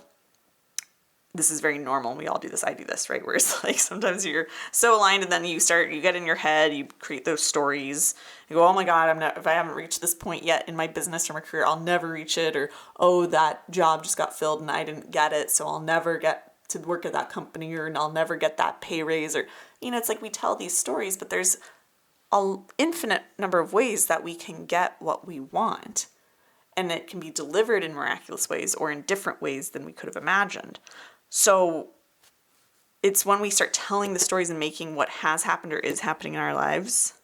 this is very normal. We all do this. I do this, right? Where it's like sometimes you're so aligned and then you get in your head, you create those stories. You go, oh my God, if I haven't reached this point yet in my business or my career, I'll never reach it. Or, oh, that job just got filled and I didn't get it, so I'll never get to work at that company, or and I'll never get that pay raise. Or, it's like we tell these stories, but there's an infinite number of ways that we can get what we want. And it can be delivered in miraculous ways or in different ways than we could have imagined. So it's when we start telling the stories and making what has happened or is happening in our lives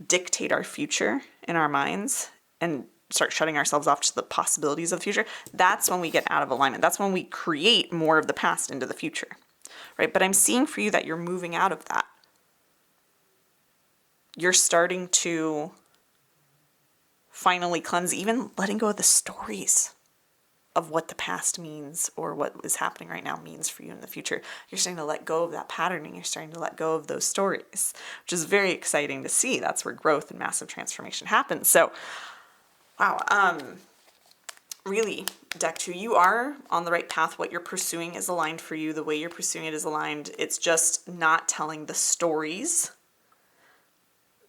dictate our future in our minds and start shutting ourselves off to the possibilities of the future. That's when we get out of alignment. That's when we create more of the past into the future, right? But I'm seeing for you that you're moving out of that. You're starting to finally cleanse, even letting go of the stories of what the past means or what is happening right now means for you in the future. You're starting to let go of that patterning. You're starting to let go of those stories, which is very exciting to see. That's where growth and massive transformation happens. So, wow. Really, deck 2, you are on the right path. What you're pursuing is aligned for you. The way you're pursuing it is aligned. It's just not telling the stories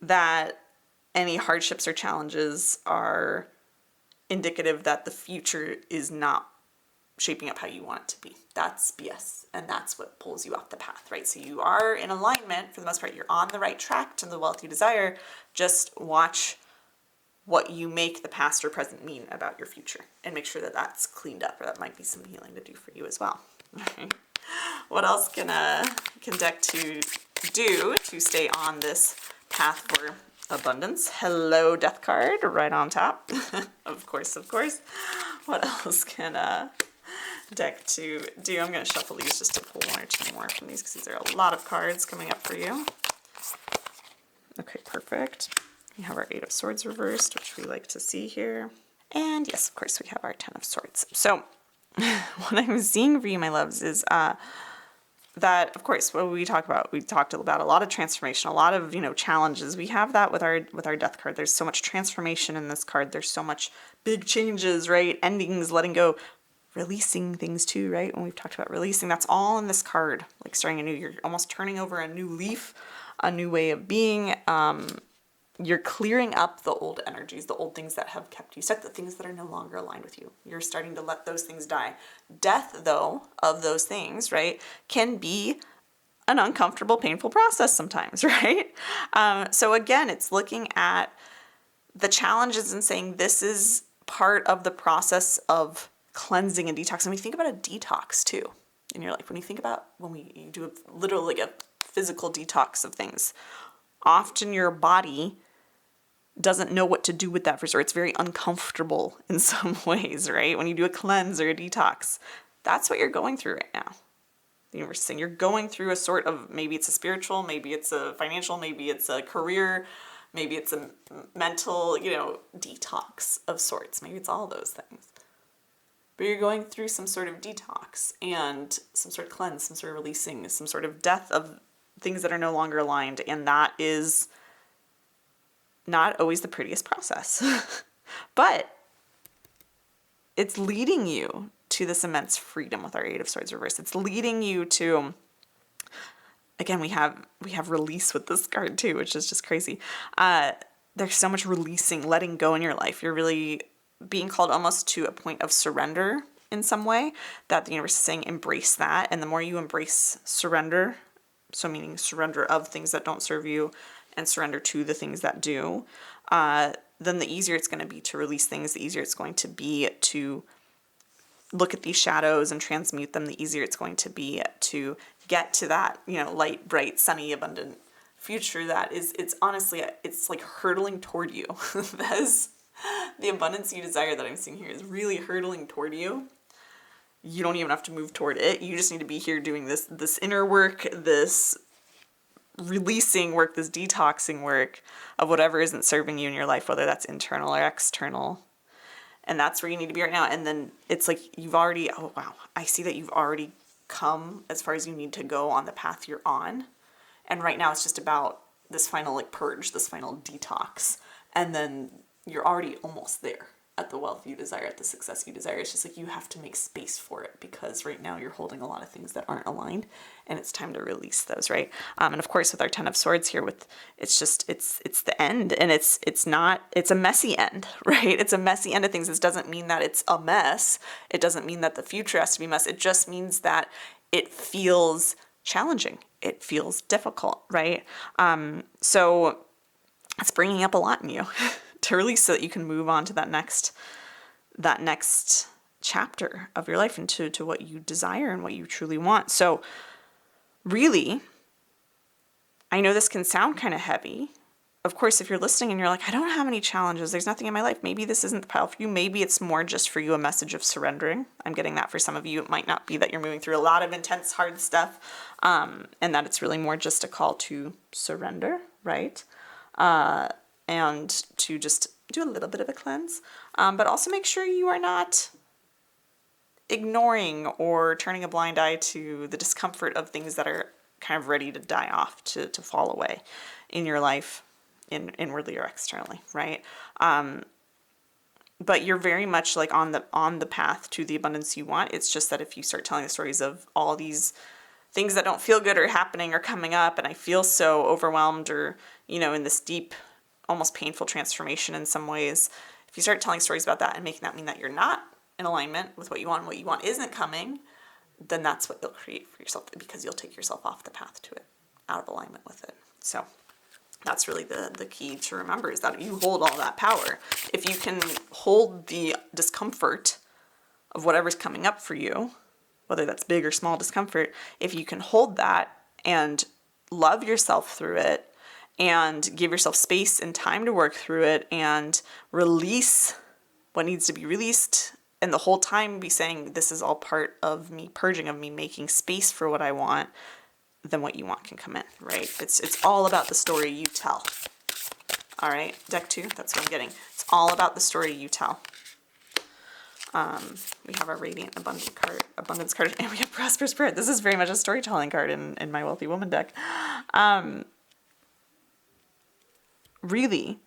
that any hardships or challenges are indicative that the future is not shaping up how you want it to be. That's BS. And that's what pulls you off the path, right? So you are in alignment for the most part. You're on the right track to the wealth you desire. Just watch what you make the past or present mean about your future and make sure that that's cleaned up, or that might be some healing to do for you as well. What else can deck 2 do to stay on this path for abundance? Hello, death card, right on top. Of course. What else can deck 2 do? I'm going to shuffle these just to pull 1 or 2 more from these, because these are a lot of cards coming up for you. Okay, perfect. We have our 8 of Swords reversed, which we like to see here. And yes, of course, we have our 10 of Swords. So what I'm seeing for you, my loves, is that, of course, what we talk about, we talked about a lot of transformation, a lot of, challenges. We have that with our death card. There's so much transformation in this card. There's so much big changes, right? Endings, letting go, releasing things too, right? When we've talked about releasing, that's all in this card. Like starting anew, you're almost turning over a new leaf, a new way of being. You're clearing up the old energies, the old things that have kept you stuck, the things that are no longer aligned with you. You're starting to let those things die. Death, though, of those things, right, can be an uncomfortable, painful process sometimes, right? So again, it's looking at the challenges and saying this is part of the process of cleansing and detox. And we think about a detox too in your life. When you think about you do literally a physical detox of things, often your body doesn't know what to do with that first, or it's very uncomfortable in some ways, right? When you do a cleanse or a detox, that's what you're going through right now. The universe is saying you're going through a sort of, maybe it's a spiritual, maybe it's a financial, maybe it's a career, maybe it's a mental, detox of sorts. Maybe it's all those things. But you're going through some sort of detox and some sort of cleanse, some sort of releasing, some sort of death of things that are no longer aligned. And that is not always the prettiest process, but it's leading you to this immense freedom with our 8 of Swords reversed. It's leading you to, again, we have release with this card too, which is just crazy. There's so much releasing, letting go in your life. You're really being called almost to a point of surrender in some way, that the universe is saying embrace that. And the more you embrace surrender, so meaning surrender of things that don't serve you and surrender to the things that do, then the easier it's going to be to release things, the easier it's going to be to look at these shadows and transmute them, the easier it's going to be to get to that, light, bright, sunny, abundant future that is, it's honestly, it's like hurtling toward you. That's the abundance you desire that I'm seeing here is really hurtling toward you. You don't even have to move toward it. You just need to be here doing this inner work, this releasing work, this detoxing work of whatever isn't serving you in your life, whether that's internal or external. And that's where you need to be right now. And then it's like you've already, oh wow, I see that you've already come as far as you need to go on the path you're on. And right now it's just about this final like purge, this final detox. And then you're already almost there at the wealth you desire, at the success you desire. It's just like you have to make space for it, because right now you're holding a lot of things that aren't aligned, and it's time to release those, right? And of course with our 10 of Swords here, with it's the end, and it's a messy end, right? It's a messy end of things. This doesn't mean that it's a mess. It doesn't mean that the future has to be a mess. It just means that it feels challenging. It feels difficult, right? So it's bringing up a lot in you to release, so that you can move on to that next chapter of your life, and to what you desire and what you truly want. So really, I know this can sound kind of heavy. Of course, if you're listening and you're like, I don't have any challenges, there's nothing in my life, maybe this isn't the path for you. Maybe it's more just for you a message of surrendering. I'm getting that for some of you. It might not be that you're moving through a lot of intense, hard stuff, and that it's really more just a call to surrender, right? And to just do a little bit of a cleanse, but also make sure you are not ignoring or turning a blind eye to the discomfort of things that are kind of ready to die off, to fall away in your life, inwardly or externally, right? But you're very much like on the path to the abundance you want. It's just that if you start telling the stories of all these things that don't feel good are happening or coming up, and I feel so overwhelmed, or, in this deep, almost painful transformation in some ways, if you start telling stories about that and making that mean that you're not in alignment with what you want, and what you want isn't coming, then that's what you'll create for yourself, because you'll take yourself off the path to it, out of alignment with it. So that's really the key to remember, is that you hold all that power. If you can hold the discomfort of whatever's coming up for you, whether that's big or small discomfort, if you can hold that and love yourself through it, and give yourself space and time to work through it, and release what needs to be released, and the whole time be saying, this is all part of me purging, of me making space for what I want, then what you want can come in, right? It's all about the story you tell. All right, deck 2, that's what I'm getting. It's all about the story you tell. We have our Radiant Abundance card, and we have Prosperous Spirit. This is very much a storytelling card in my Wealthy Woman deck. Really,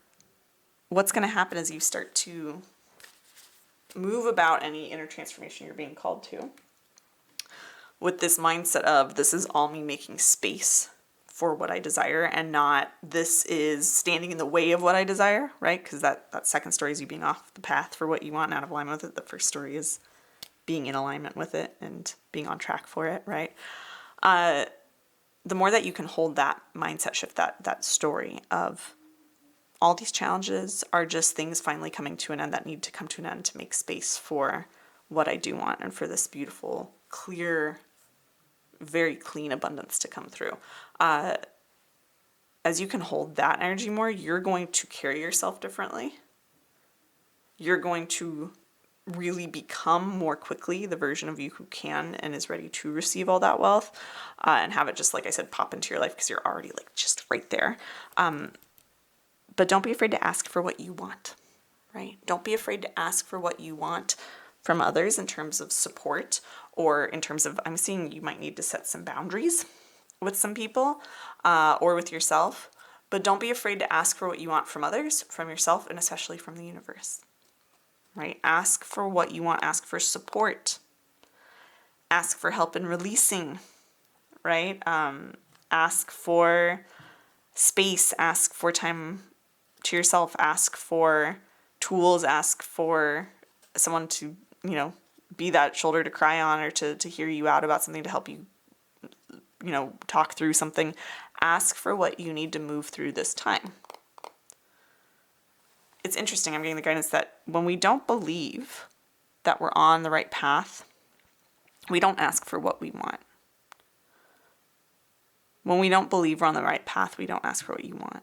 what's going to happen is you start to move about any inner transformation you're being called to with this mindset of, this is all me making space for what I desire, and not this is standing in the way of what I desire, right? Because that second story is you being off the path for what you want and out of alignment with it. The first story is being in alignment with it and being on track for it, right? The more that you can hold that mindset shift, that story of, all these challenges are just things finally coming to an end that need to come to an end to make space for what I do want, and for this beautiful, clear, very clean abundance to come through. As you can hold that energy more, you're going to carry yourself differently. You're going to really become more quickly the version of you who can and is ready to receive all that wealth, and have it just, like I said, pop into your life, because you're already like just right there. But don't be afraid to ask for what you want, right? Don't be afraid to ask for what you want from others in terms of support, or in terms of, I'm seeing you might need to set some boundaries with some people, or with yourself. But don't be afraid to ask for what you want from others, from yourself, and especially from the universe, right? Ask for what you want. Ask for support. Ask for help in releasing, right? Ask for space. Ask for time to yourself. Ask for tools. Ask for someone to, be that shoulder to cry on, or to hear you out about something, to help you, talk through something. Ask for what you need to move through this time. It's interesting. I'm getting the guidance that when we don't believe that we're on the right path, we don't ask for what we want. When we don't believe we're on the right path, we don't ask for what you want.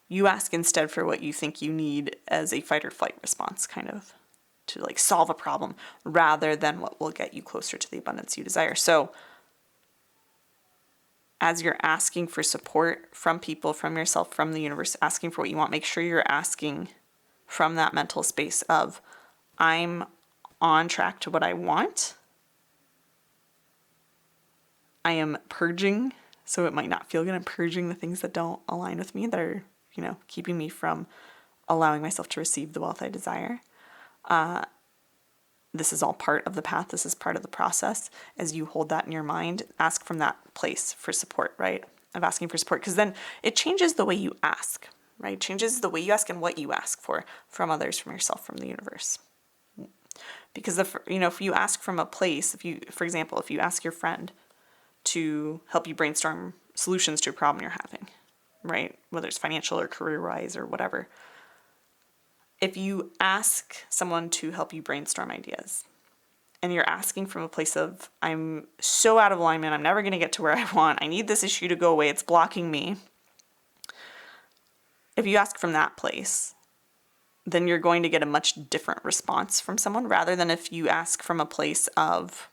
You ask instead for what you think you need as a fight or flight response, kind of, to like solve a problem, rather than what will get you closer to the abundance you desire. So as you're asking for support from people, from yourself, from the universe, asking for what you want, make sure you're asking from that mental space of, I'm on track to what I want. I am purging, so it might not feel good. I'm purging the things that don't align with me, that are, keeping me from allowing myself to receive the wealth I desire. This is all part of the path. This is part of the process. As you hold that in your mind, ask from that place for support, right? Of asking for support, because then it changes the way you ask, right? Changes the way you ask and what you ask for from others, from yourself, from the universe. Because if you ask from a place, for example, if you ask your friend to help you brainstorm solutions to a problem you're having, right? Whether it's financial or career-wise or whatever. If you ask someone to help you brainstorm ideas, and you're asking from a place of, I'm so out of alignment, I'm never going to get to where I want, I need this issue to go away, it's blocking me. If you ask from that place, then you're going to get a much different response from someone, rather than if you ask from a place of,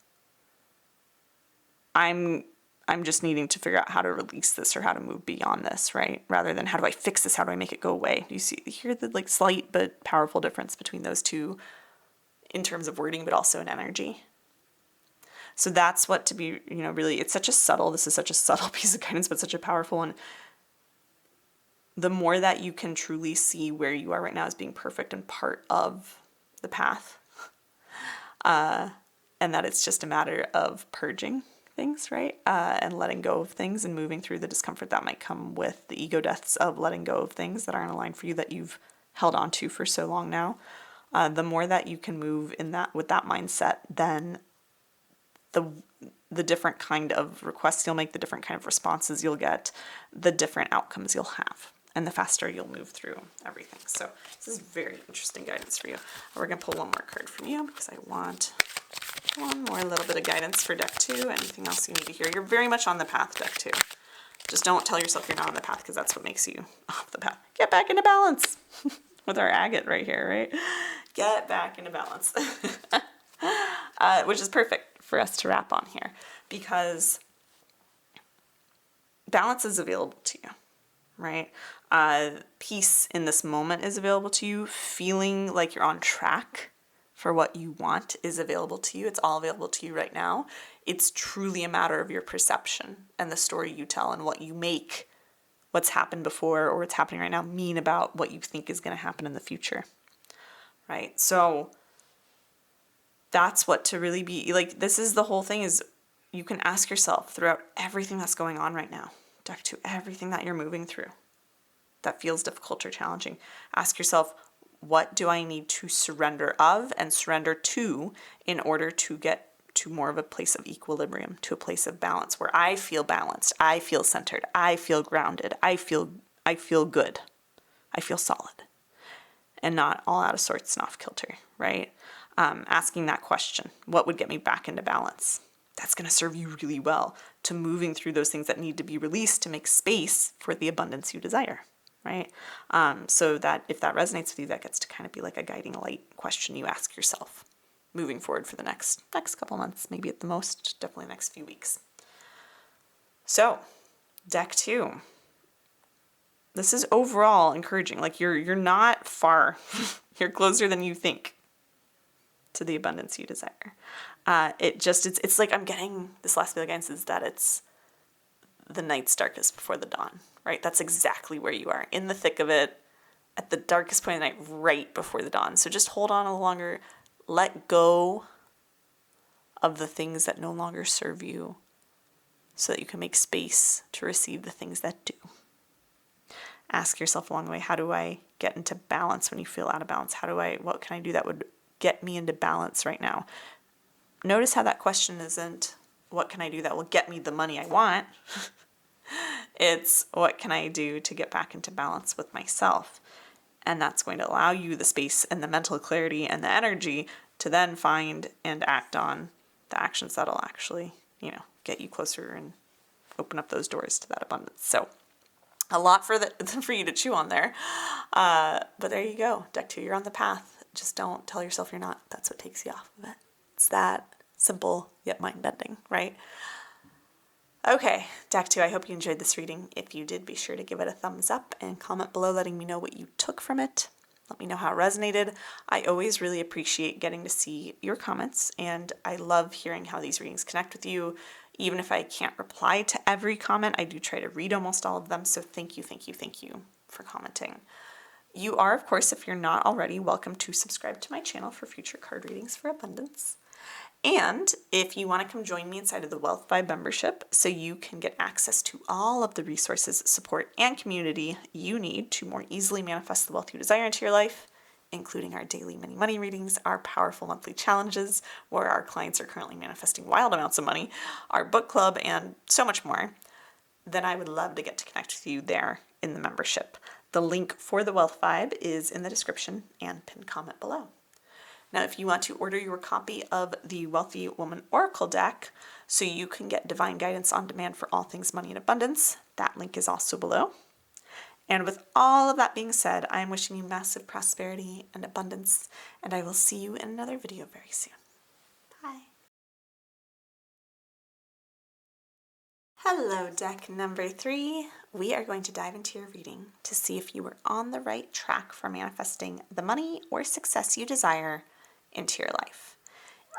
I'm just needing to figure out how to release this or how to move beyond this, right? Rather than, how do I fix this? How do I make it go away? You hear the slight but powerful difference between those two in terms of wording, but also in energy. So that's what to be, really, this is such a subtle piece of guidance, but such a powerful one. The more that you can truly see where you are right now as being perfect and part of the path, and that it's just a matter of purging things, right? And letting go of things and moving through the discomfort that might come with the ego deaths of letting go of things that aren't aligned for you, that you've held on to for so long now. The more that you can move in that, with that mindset, then the different kind of requests you'll make, the different kind of responses you'll get, the different outcomes you'll have, and the faster you'll move through everything. So this is very interesting guidance for you. We're going to pull one more card from you, because I want one more little bit of guidance for deck 2. Anything else you need to hear? You're very much on the path, deck 2. Just don't tell yourself you're not on the path, because that's what makes you off the path. Get back into balance with our agate right here, right? Get back into balance. Which is perfect for us to wrap on here, because balance is available to you, right? Peace in this moment is available to you. Feeling like you're on track for what you want is available to you. It's all available to you right now. It's truly a matter of your perception and the story you tell, and what you make what's happened before or what's happening right now mean about what you think is going to happen in the future, right? So that's what to really be like. This is the whole thing, is you can ask yourself throughout everything that's going on right now, deck 2, everything that you're moving through that feels difficult or challenging, ask yourself, what do I need to surrender of and surrender to in order to get to more of a place of equilibrium, to a place of balance where I feel balanced, I feel centered, I feel grounded, I feel good, I feel solid, and not all out of sorts and off kilter, right? Asking that question, what would get me back into balance? That's going to serve you really well to moving through those things that need to be released to make space for the abundance you desire, right? So that if that resonates with you, that gets to kind of be like a guiding light question you ask yourself moving forward for the next couple months, maybe at the most, definitely the next few weeks. So, deck 2. This is overall encouraging. Like you're not far. You're closer than you think to the abundance you desire. It's like I'm getting this last bit of guidance, is that it's the night's darkest before the dawn, right? That's exactly where you are, in the thick of it, at the darkest point of the night, right before the dawn. So just hold on a little longer, let go of the things that no longer serve you, so that you can make space to receive the things that do. Ask yourself along the way, how do I get into balance when you feel out of balance? What can I do that would get me into balance right now? Notice how that question isn't, what can I do that will get me the money I want? It's, what can I do to get back into balance with myself? And that's going to allow you the space and the mental clarity and the energy to then find and act on the actions that'll actually, get you closer and open up those doors to that abundance. So a lot for you to chew on there. But there you go. Deck 2, you're on the path. Just don't tell yourself you're not. That's what takes you off of it. It's that simple yet mind-bending, right? Okay, deck 2, I hope you enjoyed this reading. If you did, be sure to give it a thumbs up and comment below letting me know what you took from it. Let me know how it resonated. I always really appreciate getting to see your comments, and I love hearing how these readings connect with you. Even if I can't reply to every comment, I do try to read almost all of them, so thank you, thank you, thank you for commenting. You are, of course, if you're not already, welcome to subscribe to my channel for future card readings for abundance. And if you want to come join me inside of the Wealth Vibe membership so you can get access to all of the resources, support, and community you need to more easily manifest the wealth you desire into your life, including our daily mini money readings, our powerful monthly challenges where our clients are currently manifesting wild amounts of money, our book club, and so much more, then I would love to get to connect with you there in the membership. The link for the Wealth Vibe is in the description and pinned comment below. Now, if you want to order your copy of the Wealthy Woman Oracle deck so you can get divine guidance on demand for all things money and abundance, that link is also below. And with all of that being said, I am wishing you massive prosperity and abundance, and I will see you in another video very soon. Bye. Hello, deck number 3. We are going to dive into your reading to see if you were on the right track for manifesting the money or success you desire into your life.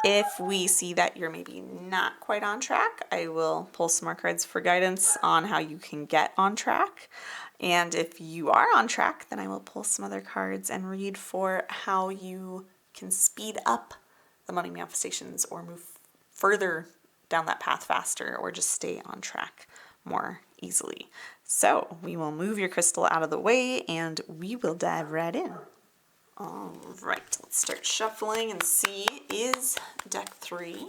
If we see that you're maybe not quite on track, I will pull some more cards for guidance on how you can get on track. And if you are on track, then I will pull some other cards and read for how you can speed up the money manifestations or move further down that path faster or just stay on track more easily. So we will move your crystal out of the way and we will dive right in. All right, let's start shuffling and see, is deck 3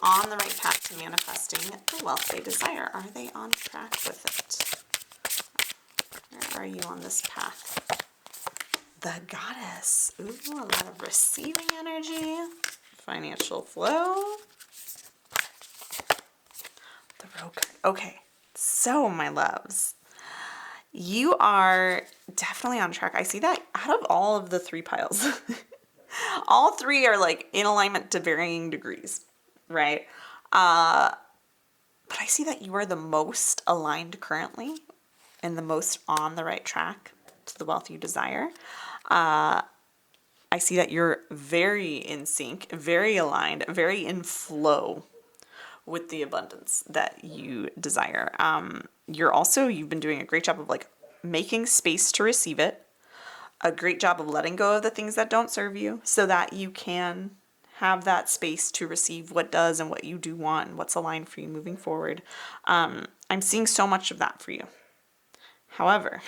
on the right path to manifesting the wealth they desire? Are they on track with it? Where are you on this path? The Goddess. Ooh, a lot of receiving energy. Financial flow. The Rogue card. Okay, so my loves, you are definitely on track. I see that out of all of the 3 piles, all 3 are like in alignment to varying degrees, right? But I see that you are the most aligned currently and the most on the right track to the wealth you desire. I see that you're very in sync, very aligned, very in flow with the abundance that you desire. You've been doing a great job of like making space to receive it, a great job of letting go of the things that don't serve you so that you can have that space to receive what does and what you do want and what's aligned for you moving forward. I'm seeing so much of that for you. However,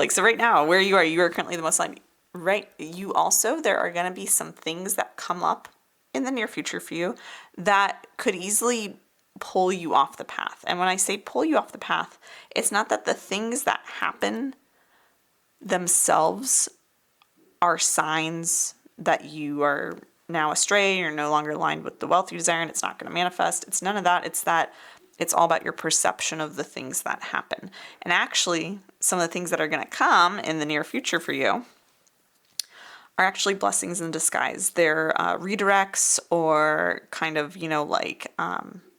so right now, where you are currently the most aligned. Right, there are going to be some things that come up in the near future for you that could easily pull you off the path. And when I say pull you off the path, it's not that the things that happen themselves are signs that you are now astray, you're no longer aligned with the wealth you desire, and it's not going to manifest. It's none of that. It's that it's all about your perception of the things that happen. And actually, some of the things that are going to come in the near future for you are actually blessings in disguise. They're redirects or kind of,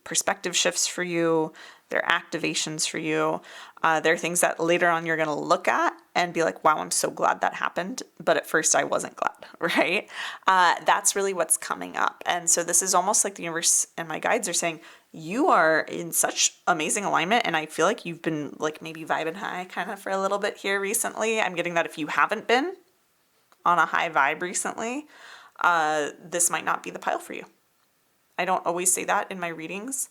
perspective shifts for you. They're activations for you. They're things that later on you're going to look at and be like, wow, I'm so glad that happened. But at first I wasn't glad, right? That's really what's coming up. And so this is almost like the universe and my guides are saying, you are in such amazing alignment. And I feel like you've been like maybe vibing high kind of for a little bit here recently. I'm getting that if you haven't been on a high vibe recently, this might not be the pile for you. I don't always say that in my readings,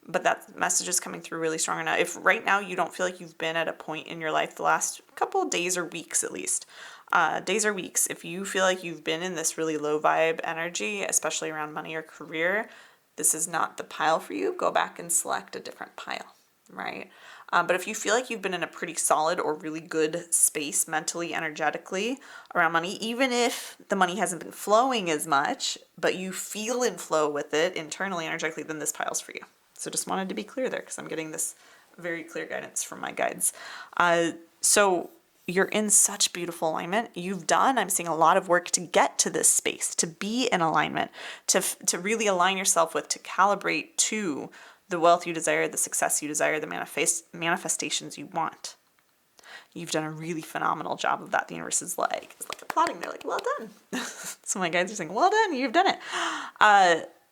but that message is coming through really strong enough. If right now you don't feel like you've been at a point in your life the last couple of days or weeks at least, if you feel like you've been in this really low vibe energy, especially around money or career, this is not the pile for you. Go back and select a different pile, right? But if you feel like you've been in a pretty solid or really good space mentally, energetically around money, even if the money hasn't been flowing as much, but you feel in flow with it internally, energetically, then this pile's for you. So just wanted to be clear there because I'm getting this very clear guidance from my guides. So you're in such beautiful alignment. I'm seeing a lot of work to get to this space, to be in alignment, to really align yourself with, to calibrate to the wealth you desire, the success you desire, the manifestations you want. You've done a really phenomenal job of that. The universe is like applauding. They're like, well done. So my guides are saying, well done, you've done it.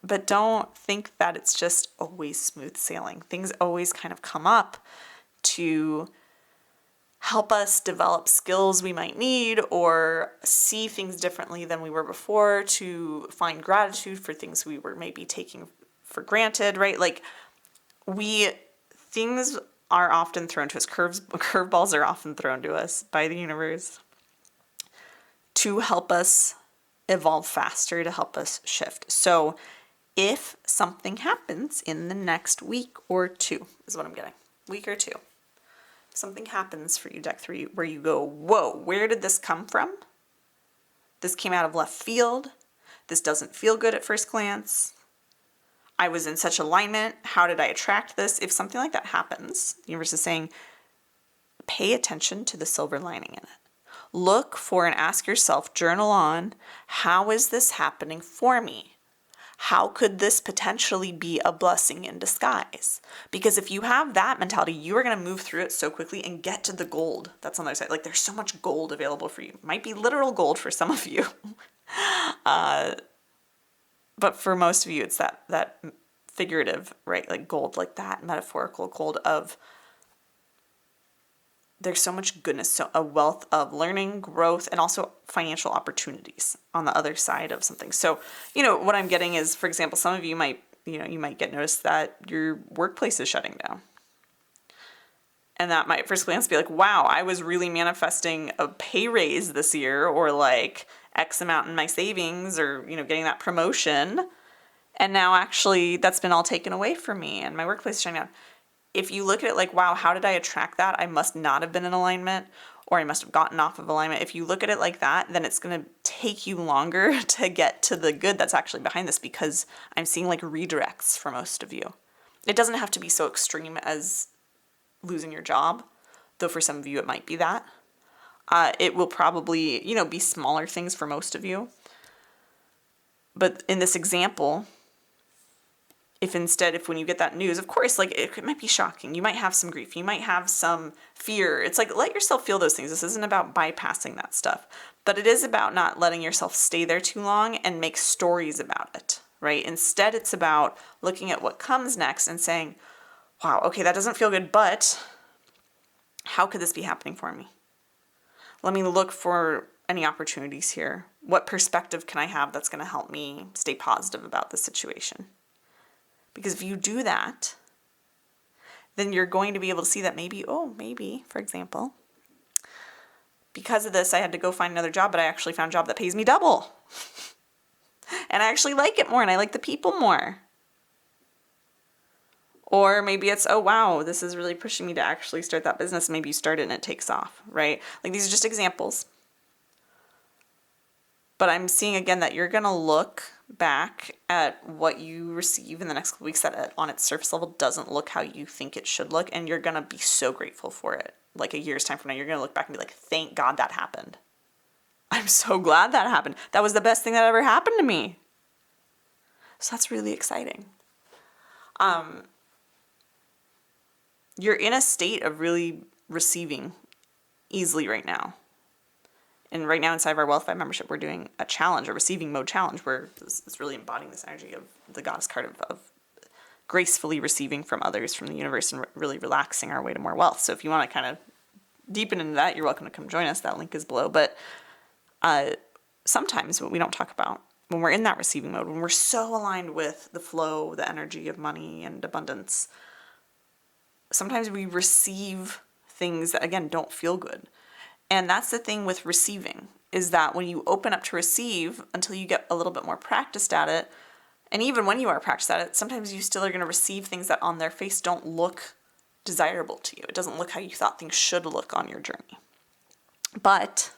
But don't think that it's just always smooth sailing. Things always kind of come up to help us develop skills we might need or see things differently than we were before, to find gratitude for things we were maybe taking for granted, right? Like things are often thrown to us. Curveballs are often thrown to us by the universe to help us evolve faster, to help us shift. So if something happens in the next week or two, is what I'm getting, week or two, something happens for you, deck 3, where you go, whoa, where did this come from? This came out of left field. This doesn't feel good at first glance. I was in such alignment. How did I attract this? If something like that happens, the universe is saying, pay attention to the silver lining in it. Look for and ask yourself, journal on, how is this happening for me? How could this potentially be a blessing in disguise? Because if you have that mentality, you are going to move through it so quickly and get to the gold that's on the other side. Like there's so much gold available for you. Might be literal gold for some of you. But for most of you, it's that figurative, right? Like gold, like that metaphorical gold of there's so much goodness, so a wealth of learning, growth, and also financial opportunities on the other side of something. So, what I'm getting is, for example, some of you might get noticed that your workplace is shutting down. And that might at first glance be like, wow, I was really manifesting a pay raise this year, or like X amount in my savings, or, getting that promotion. And now actually that's been all taken away from me and my workplace is shutting down. If you look at it like, wow, how did I attract that? I must not have been in alignment, or I must have gotten off of alignment. If you look at it like that, then it's going to take you longer to get to the good that's actually behind this, because I'm seeing like redirects for most of you. It doesn't have to be so extreme as losing your job, though for some of you it might be that. It will probably, be smaller things for most of you. But in this example, if when you get that news, of course, like it might be shocking. You might have some grief. You might have some fear. It's like, let yourself feel those things. This isn't about bypassing that stuff, but it is about not letting yourself stay there too long and make stories about it, right? Instead, it's about looking at what comes next and saying, wow, okay, that doesn't feel good, but how could this be happening for me? Let me look for any opportunities here. What perspective can I have that's going to help me stay positive about the situation? Because if you do that, then you're going to be able to see that maybe, for example, because of this, I had to go find another job, but I actually found a job that pays me double. And I actually like it more, and I like the people more. Or maybe it's, oh, wow, this is really pushing me to actually start that business. Maybe you start it and it takes off, right? Like these are just examples. But I'm seeing again that you're going to look back at what you receive in the next couple weeks that on its surface level doesn't look how you think it should look. And you're going to be so grateful for it. Like a year's time from now, you're going to look back and be like, thank God that happened. I'm so glad that happened. That was the best thing that ever happened to me. So that's really exciting. You're in a state of really receiving easily right now. And right now inside of our Wealth 5 membership, we're doing a challenge, a receiving mode challenge, where it's really embodying this energy of the goddess card of gracefully receiving from others, from the universe, and really relaxing our way to more wealth. So if you want to kind of deepen into that, you're welcome to come join us. That link is below. But sometimes what we don't talk about, when we're in that receiving mode, when we're so aligned with the flow, the energy of money and abundance, sometimes we receive things that, again, don't feel good. And that's the thing with receiving, is that when you open up to receive, until you get a little bit more practiced at it, and even when you are practiced at it, sometimes you still are going to receive things that on their face don't look desirable to you. It doesn't look how you thought things should look on your journey. But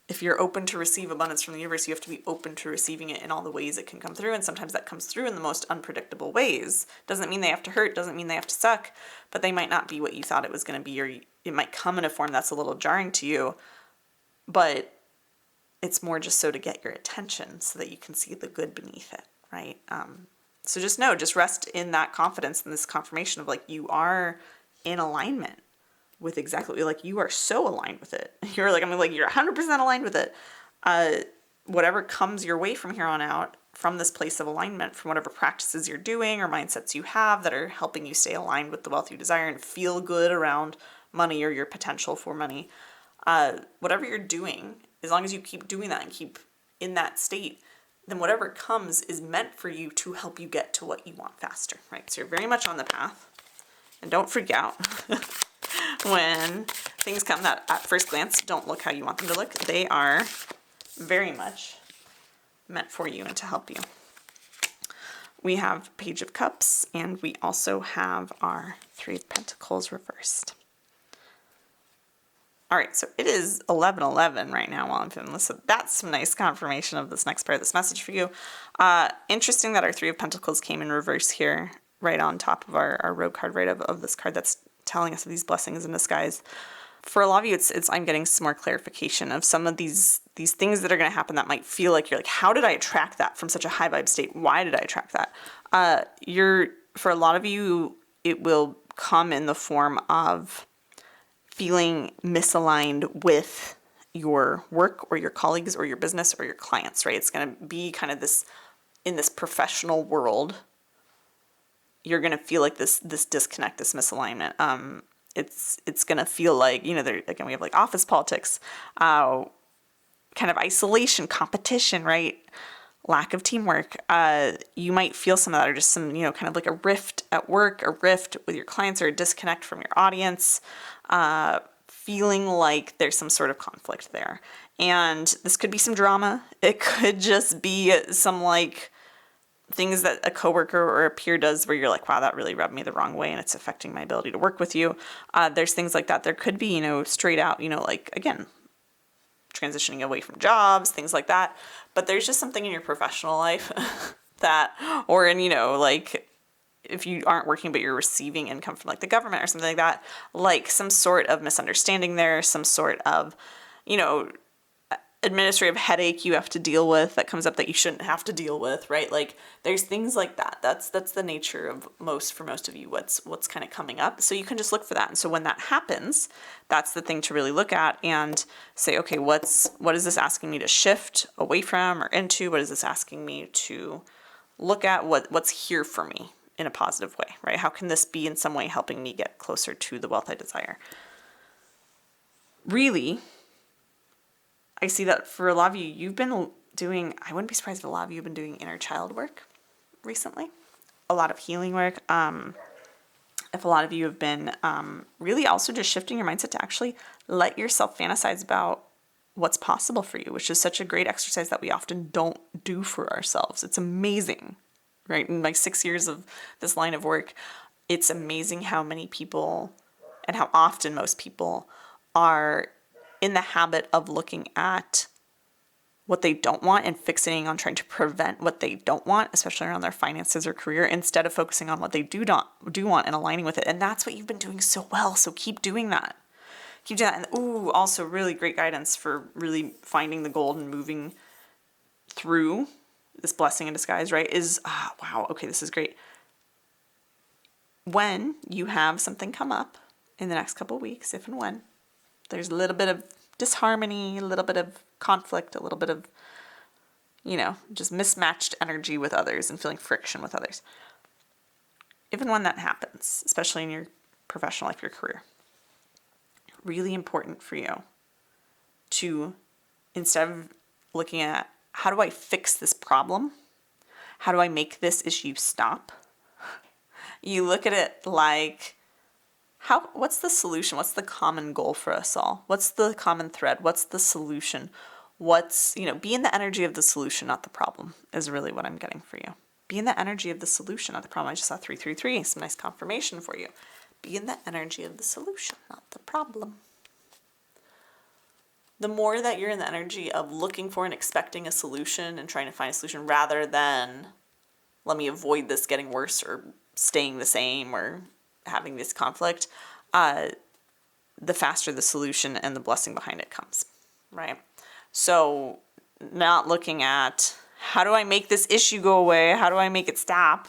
if you're open to receive abundance from the universe, you have to be open to receiving it in all the ways it can come through. And sometimes that comes through in the most unpredictable ways. Doesn't mean they have to hurt, doesn't mean they have to suck, but they might not be what you thought it was going to be, or it might come in a form that's a little jarring to you, but it's more just so to get your attention so that you can see the good beneath it, right? So just know, just rest in that confidence and this confirmation of like, you are in alignment with exactly, like you are so aligned with it. You're like, I mean, like you're 100% aligned with it. Whatever comes your way from here on out, from this place of alignment, from whatever practices you're doing or mindsets you have that are helping you stay aligned with the wealth you desire and feel good around money or your potential for money, whatever you're doing, as long as you keep doing that and keep in that state, then whatever comes is meant for you to help you get to what you want faster, right? So you're very much on the path. And don't freak out when things come that at first glance don't look how you want them to look. They are very much meant for you and to help you. We have Page of Cups, and we also have our Three of Pentacles reversed. All right, so it is 11:11 right now while I'm filming this, so that's some nice confirmation of this next part of this message for you. Interesting that our Three of Pentacles came in reverse here, right on top of our rogue card, right of this card that's telling us of these blessings in disguise. For a lot of you, it's I'm getting some more clarification of some of these things that are going to happen that might feel like you're like, how did I attract that from such a high vibe state? Why did I attract that? For a lot of you, it will come in the form of feeling misaligned with your work or your colleagues or your business or your clients, right? It's going to be kind of this, in this professional world, you're going to feel like this disconnect, this misalignment. It's going to feel like, there, again, we have like office politics, kind of isolation, competition, right? Lack of teamwork. You might feel some of that, or just some, kind of like a rift at work, a rift with your clients, or a disconnect from your audience, feeling like there's some sort of conflict there. And this could be some drama. It could just be some like things that a coworker or a peer does where you're like, wow, that really rubbed me the wrong way and it's affecting my ability to work with you. There's things like that. There could be, straight out, like, again, transitioning away from jobs, things like that. But there's just something in your professional life that, or in, like, if you aren't working but you're receiving income from like the government or something like that, like some sort of misunderstanding there, some sort of, administrative headache you have to deal with that comes up that you shouldn't have to deal with, right? Like there's things like that. That's the nature of for most of you, what's kind of coming up. So you can just look for that. And so when that happens, that's the thing to really look at and say, okay, what is this asking me to shift away from or into? What is this asking me to look at? What's here for me in a positive way, right? How can this be in some way helping me get closer to the wealth I desire? Really, I see that for a lot of you, you've been doing, I wouldn't be surprised if a lot of you have been doing inner child work recently. A lot of healing work. If a lot of you have been really also just shifting your mindset to actually let yourself fantasize about what's possible for you, which is such a great exercise that we often don't do for ourselves. It's amazing, right? In my 6 years of this line of work, it's amazing how many people and how often most people are in the habit of looking at what they don't want and fixating on trying to prevent what they don't want, especially around their finances or career, instead of focusing on what they do want and aligning with it. And that's what you've been doing so well. So keep doing that. Keep doing that. And also really great guidance for really finding the gold and moving through this blessing in disguise, right? Wow, okay, this is great. When you have something come up in the next couple of weeks, if and when, there's a little bit of disharmony, a little bit of conflict, a little bit of, just mismatched energy with others and feeling friction with others. Even when that happens, especially in your professional life, your career, really important for you to, instead of looking at how do I fix this problem, how do I make this issue stop, you look at it like, what's the solution? What's the common goal for us all? What's the common thread? What's the solution? Be in the energy of the solution, not the problem, is really what I'm getting for you. Be in the energy of the solution, not the problem. I just saw 333, some nice confirmation for you. Be in the energy of the solution, not the problem. The more that you're in the energy of looking for and expecting a solution and trying to find a solution rather than let me avoid this getting worse or staying the same or having this conflict, the faster the solution and the blessing behind it comes, right? So not looking at How do I make this issue go away? How do I make it stop?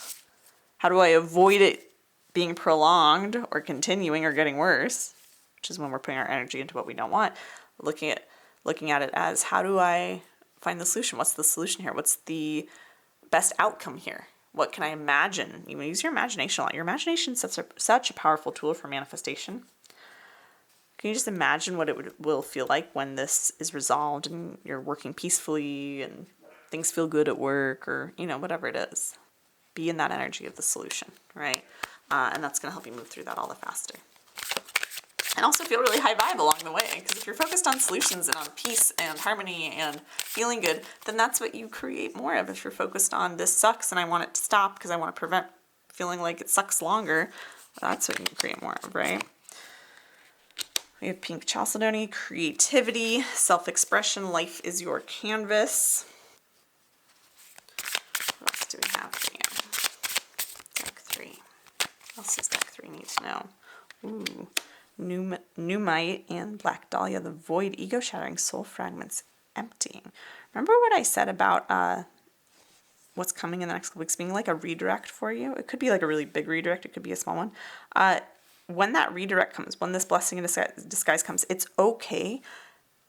How do I avoid it being prolonged or continuing or getting worse? Which is when we're putting our energy into what we don't want. Looking at it as, how do I find the solution? What's the solution here? What's the best outcome here? What can I imagine? You use your imagination a lot. Your imagination is such a powerful tool for manifestation. Can you just imagine what it will feel like when this is resolved and you're working peacefully and things feel good at work, or, whatever it is? Be in that energy of the solution, right? And that's going to help you move through that all the faster. And also feel really high vibe along the way, because if you're focused on solutions and on peace and harmony and feeling good, then that's what you create more of. If you're focused on this sucks and I want it to stop because I want to prevent feeling like it sucks longer, that's what you can create more of, right? We have pink chalcedony, creativity, self-expression, life is your canvas. What else do we have for you? Deck 3. What else does deck 3 need to know? Ooh. Pneumite and Black Dahlia, the void, ego-shattering, soul fragments, emptying. Remember what I said about what's coming in the next couple weeks being like a redirect for you? It could be like a really big redirect. It could be a small one. When that redirect comes, when this blessing in disguise comes, it's okay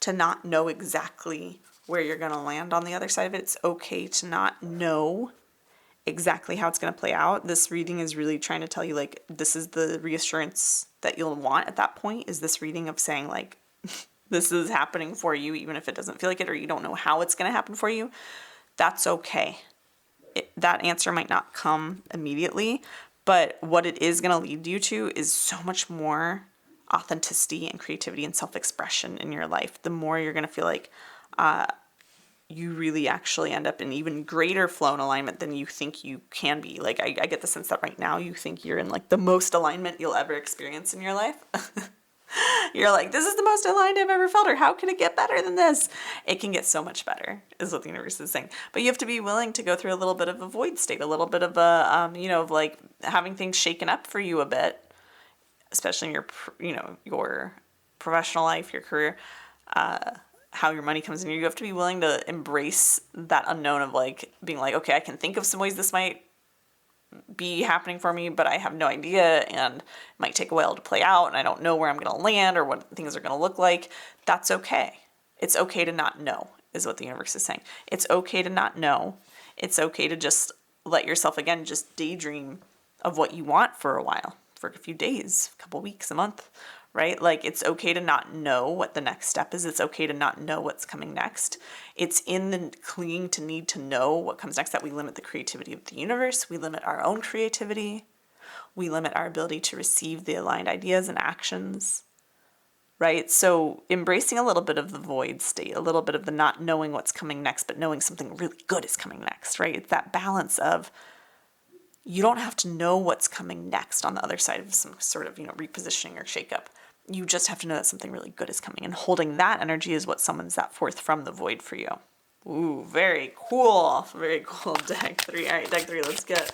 to not know exactly where you're going to land on the other side of it. It's okay to not know exactly how it's going to play out. This reading is really trying to tell you, like, this is the reassurance that you'll want at that point, is this reading of saying, like, this is happening for you, even if it doesn't feel like it, or you don't know how it's going to happen for you. That's okay. That answer might not come immediately, but what it is going to lead you to is so much more authenticity and creativity and self-expression in your life. The more you're going to feel like you really actually end up in even greater flow and alignment than you think you can be. Like, I get the sense that right now you think you're in like the most alignment you'll ever experience in your life. You're like, this is the most aligned I've ever felt, or how can it get better than this? It can get so much better, is what the universe is saying. But you have to be willing to go through a little bit of a void state, a little bit of a, of like having things shaken up for you a bit, especially in your, your professional life, your career, how your money comes in. You have to be willing to embrace that unknown of like being like, okay, I can think of some ways this might be happening for me, but I have no idea, and it might take a while to play out, and I don't know where I'm going to land or what things are going to look like. That's okay. It's okay to not know, is what the universe is saying. It's okay to not know. It's okay to just let yourself, again, just daydream of what you want for a while, for a few days, a couple weeks, a month, right? Like, it's okay to not know what the next step is. It's okay to not know what's coming next. It's in the clinging to need to know what comes next that we limit the creativity of the universe. We limit our own creativity. We limit our ability to receive the aligned ideas and actions, right? So embracing a little bit of the void state, a little bit of the not knowing what's coming next, but knowing something really good is coming next, right? It's that balance of, you don't have to know what's coming next on the other side of some sort of, repositioning or shakeup. You just have to know that something really good is coming, and holding that energy is what summons that forth from the void for you. Ooh, very cool. Very cool. Deck 3. All right, deck 3, let's get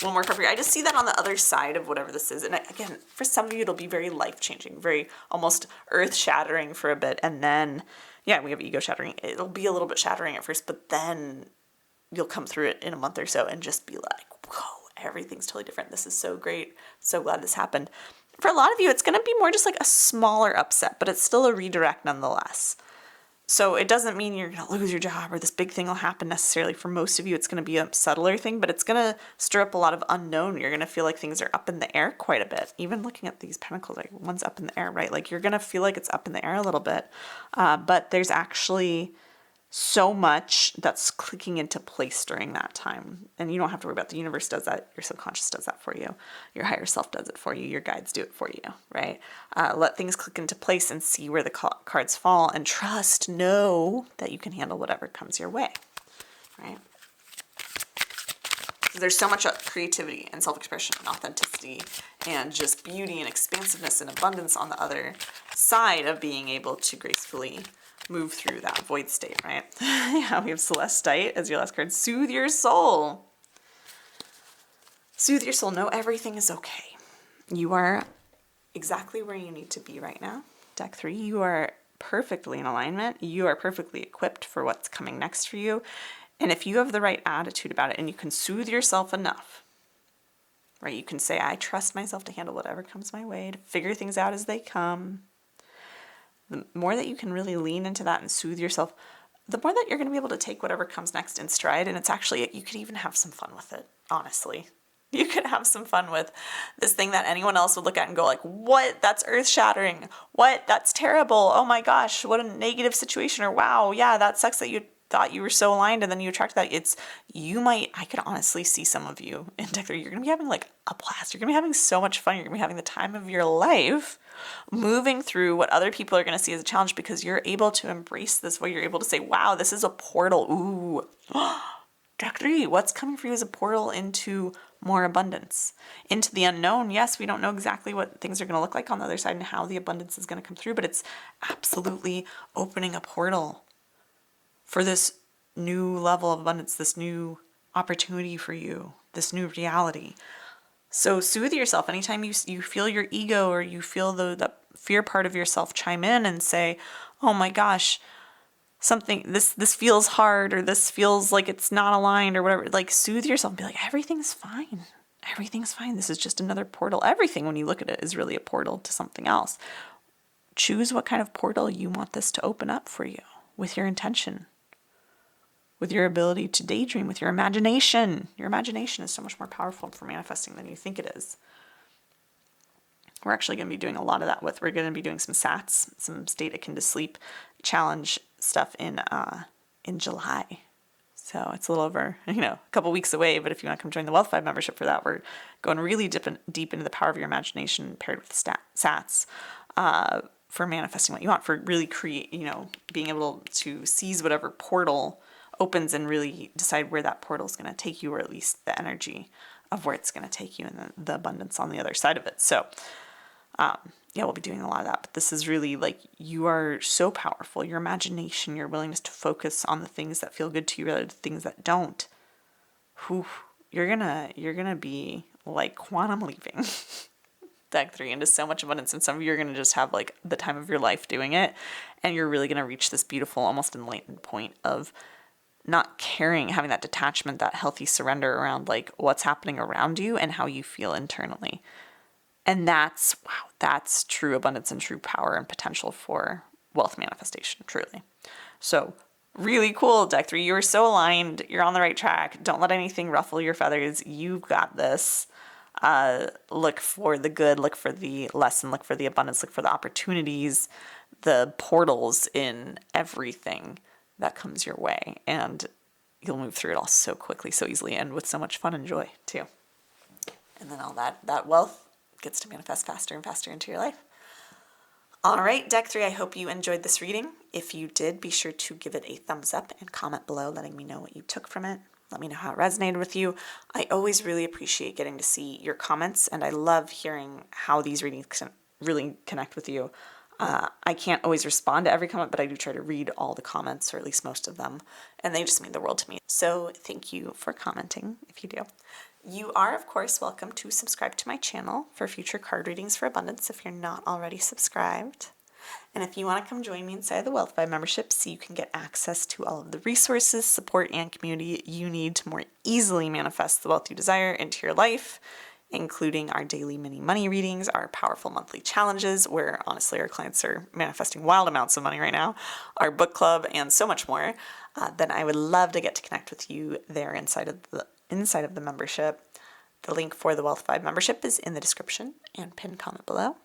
one more card for you. I just see that on the other side of whatever this is. And again, for some of you, it'll be very life-changing, very almost earth-shattering for a bit. And then, we have ego-shattering. It'll be a little bit shattering at first, but then you'll come through it in a month or so and just be like, whoa, everything's totally different. This is so great. So glad this happened. For a lot of you, it's going to be more just like a smaller upset, but it's still a redirect nonetheless. So it doesn't mean you're going to lose your job or this big thing will happen necessarily. For most of you, it's going to be a subtler thing, but it's going to stir up a lot of unknown. You're going to feel like things are up in the air quite a bit. Even looking at these pentacles, like one's up in the air, right? Like, you're going to feel like it's up in the air a little bit. But there's actually so much that's clicking into place during that time. And you don't have to worry about the universe does that. Your subconscious does that for you. Your higher self does it for you. Your guides do it for you, right? Let things click into place and see where the cards fall, and know that you can handle whatever comes your way, right? There's so much creativity and self-expression and authenticity and just beauty and expansiveness and abundance on the other side of being able to gracefully move through that void state, right? We have Celestite as your last card. Soothe your soul. Soothe your soul. Know everything is okay. You are exactly where you need to be right now. Deck 3, you are perfectly in alignment. You are perfectly equipped for what's coming next for you. And if you have the right attitude about it and you can soothe yourself enough, right? You can say, I trust myself to handle whatever comes my way, to figure things out as they come. The more that you can really lean into that and soothe yourself, the more that you're going to be able to take whatever comes next in stride. And it's actually, you could even have some fun with it, honestly. You could have some fun with this thing that anyone else would look at and go like, what? That's earth-shattering. What? That's terrible. Oh my gosh, what a negative situation. Or wow, yeah, that sucks that you thought you were so aligned and then you attracted that. I could honestly see some of you in Deck 3. You're going to be having like a blast. You're going to be having so much fun. You're going to be having the time of your life moving through what other people are going to see as a challenge because you're able to embrace this way. You're able to say, wow, this is a portal. Ooh. Deck 3, what's coming for you is a portal into more abundance, into the unknown. Yes, we don't know exactly what things are going to look like on the other side and how the abundance is going to come through, but it's absolutely opening a portal for this new level of abundance, this new opportunity for you, this new reality. So soothe yourself. Anytime you feel your ego or you feel the fear part of yourself chime in and say, oh my gosh, this feels hard or this feels like it's not aligned or whatever, like soothe yourself and be like, everything's fine. Everything's fine. This is just another portal. Everything, when you look at it, is really a portal to something else. Choose what kind of portal you want this to open up for you with your intention, with your ability to daydream, with your imagination. Your imagination is so much more powerful for manifesting than you think it is. We're actually going to be doing a lot of that we're going to be doing some SATs, some state akin to sleep challenge stuff in July. So it's a little over, a couple weeks away, but if you want to come join the Wealth 5 membership for that, we're going really deep into the power of your imagination paired with SATs for manifesting what you want, for really being able to seize whatever portal opens and really decide where that portal is going to take you, or at least the energy of where it's going to take you and the abundance on the other side of it. So we'll be doing a lot of that, but this is really like, you are so powerful. Your imagination, your willingness to focus on the things that feel good to you rather than the things that don't. You're gonna be like quantum leaping Deck 3 into so much abundance, and some of you are gonna just have like the time of your life doing it, and you're really gonna reach this beautiful, almost enlightened point of not caring, having that detachment, that healthy surrender around like what's happening around you and how you feel internally. And that's true abundance and true power and potential for wealth manifestation, truly. So really cool, Deck 3. You are so aligned. You're on the right track. Don't let anything ruffle your feathers. You've got this. Look for the good, look for the lesson, look for the abundance, look for the opportunities, the portals in everything that comes your way. And you'll move through it all so quickly, so easily, and with so much fun and joy, too. And then all that wealth gets to manifest faster and faster into your life. All right, Deck 3, I hope you enjoyed this reading. If you did, be sure to give it a thumbs up and comment below letting me know what you took from it. Let me know how it resonated with you. I always really appreciate getting to see your comments, and I love hearing how these readings really connect with you. I can't always respond to every comment, but I do try to read all the comments, or at least most of them, and they just mean the world to me. So thank you for commenting if you do. You are, of course, welcome to subscribe to my channel for future card readings for abundance if you're not already subscribed. And if you want to come join me inside the Wealth 5 membership so you can get access to all of the resources, support, and community you need to more easily manifest the wealth you desire into your life, including our daily mini money readings, our powerful monthly challenges, where honestly our clients are manifesting wild amounts of money right now, our book club, and so much more, then I would love to get to connect with you there inside of the membership. The link for the Wealth 5 membership is in the description and pinned comment below.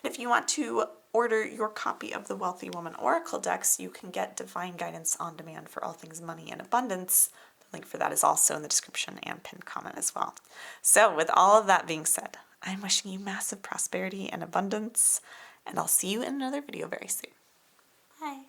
And if you want to order your copy of the Wealthy Woman Oracle decks, you can get divine guidance on demand for all things money and abundance. The link for that is also in the description and pinned comment as well. So with all of that being said, I'm wishing you massive prosperity and abundance, and I'll see you in another video very soon. Bye.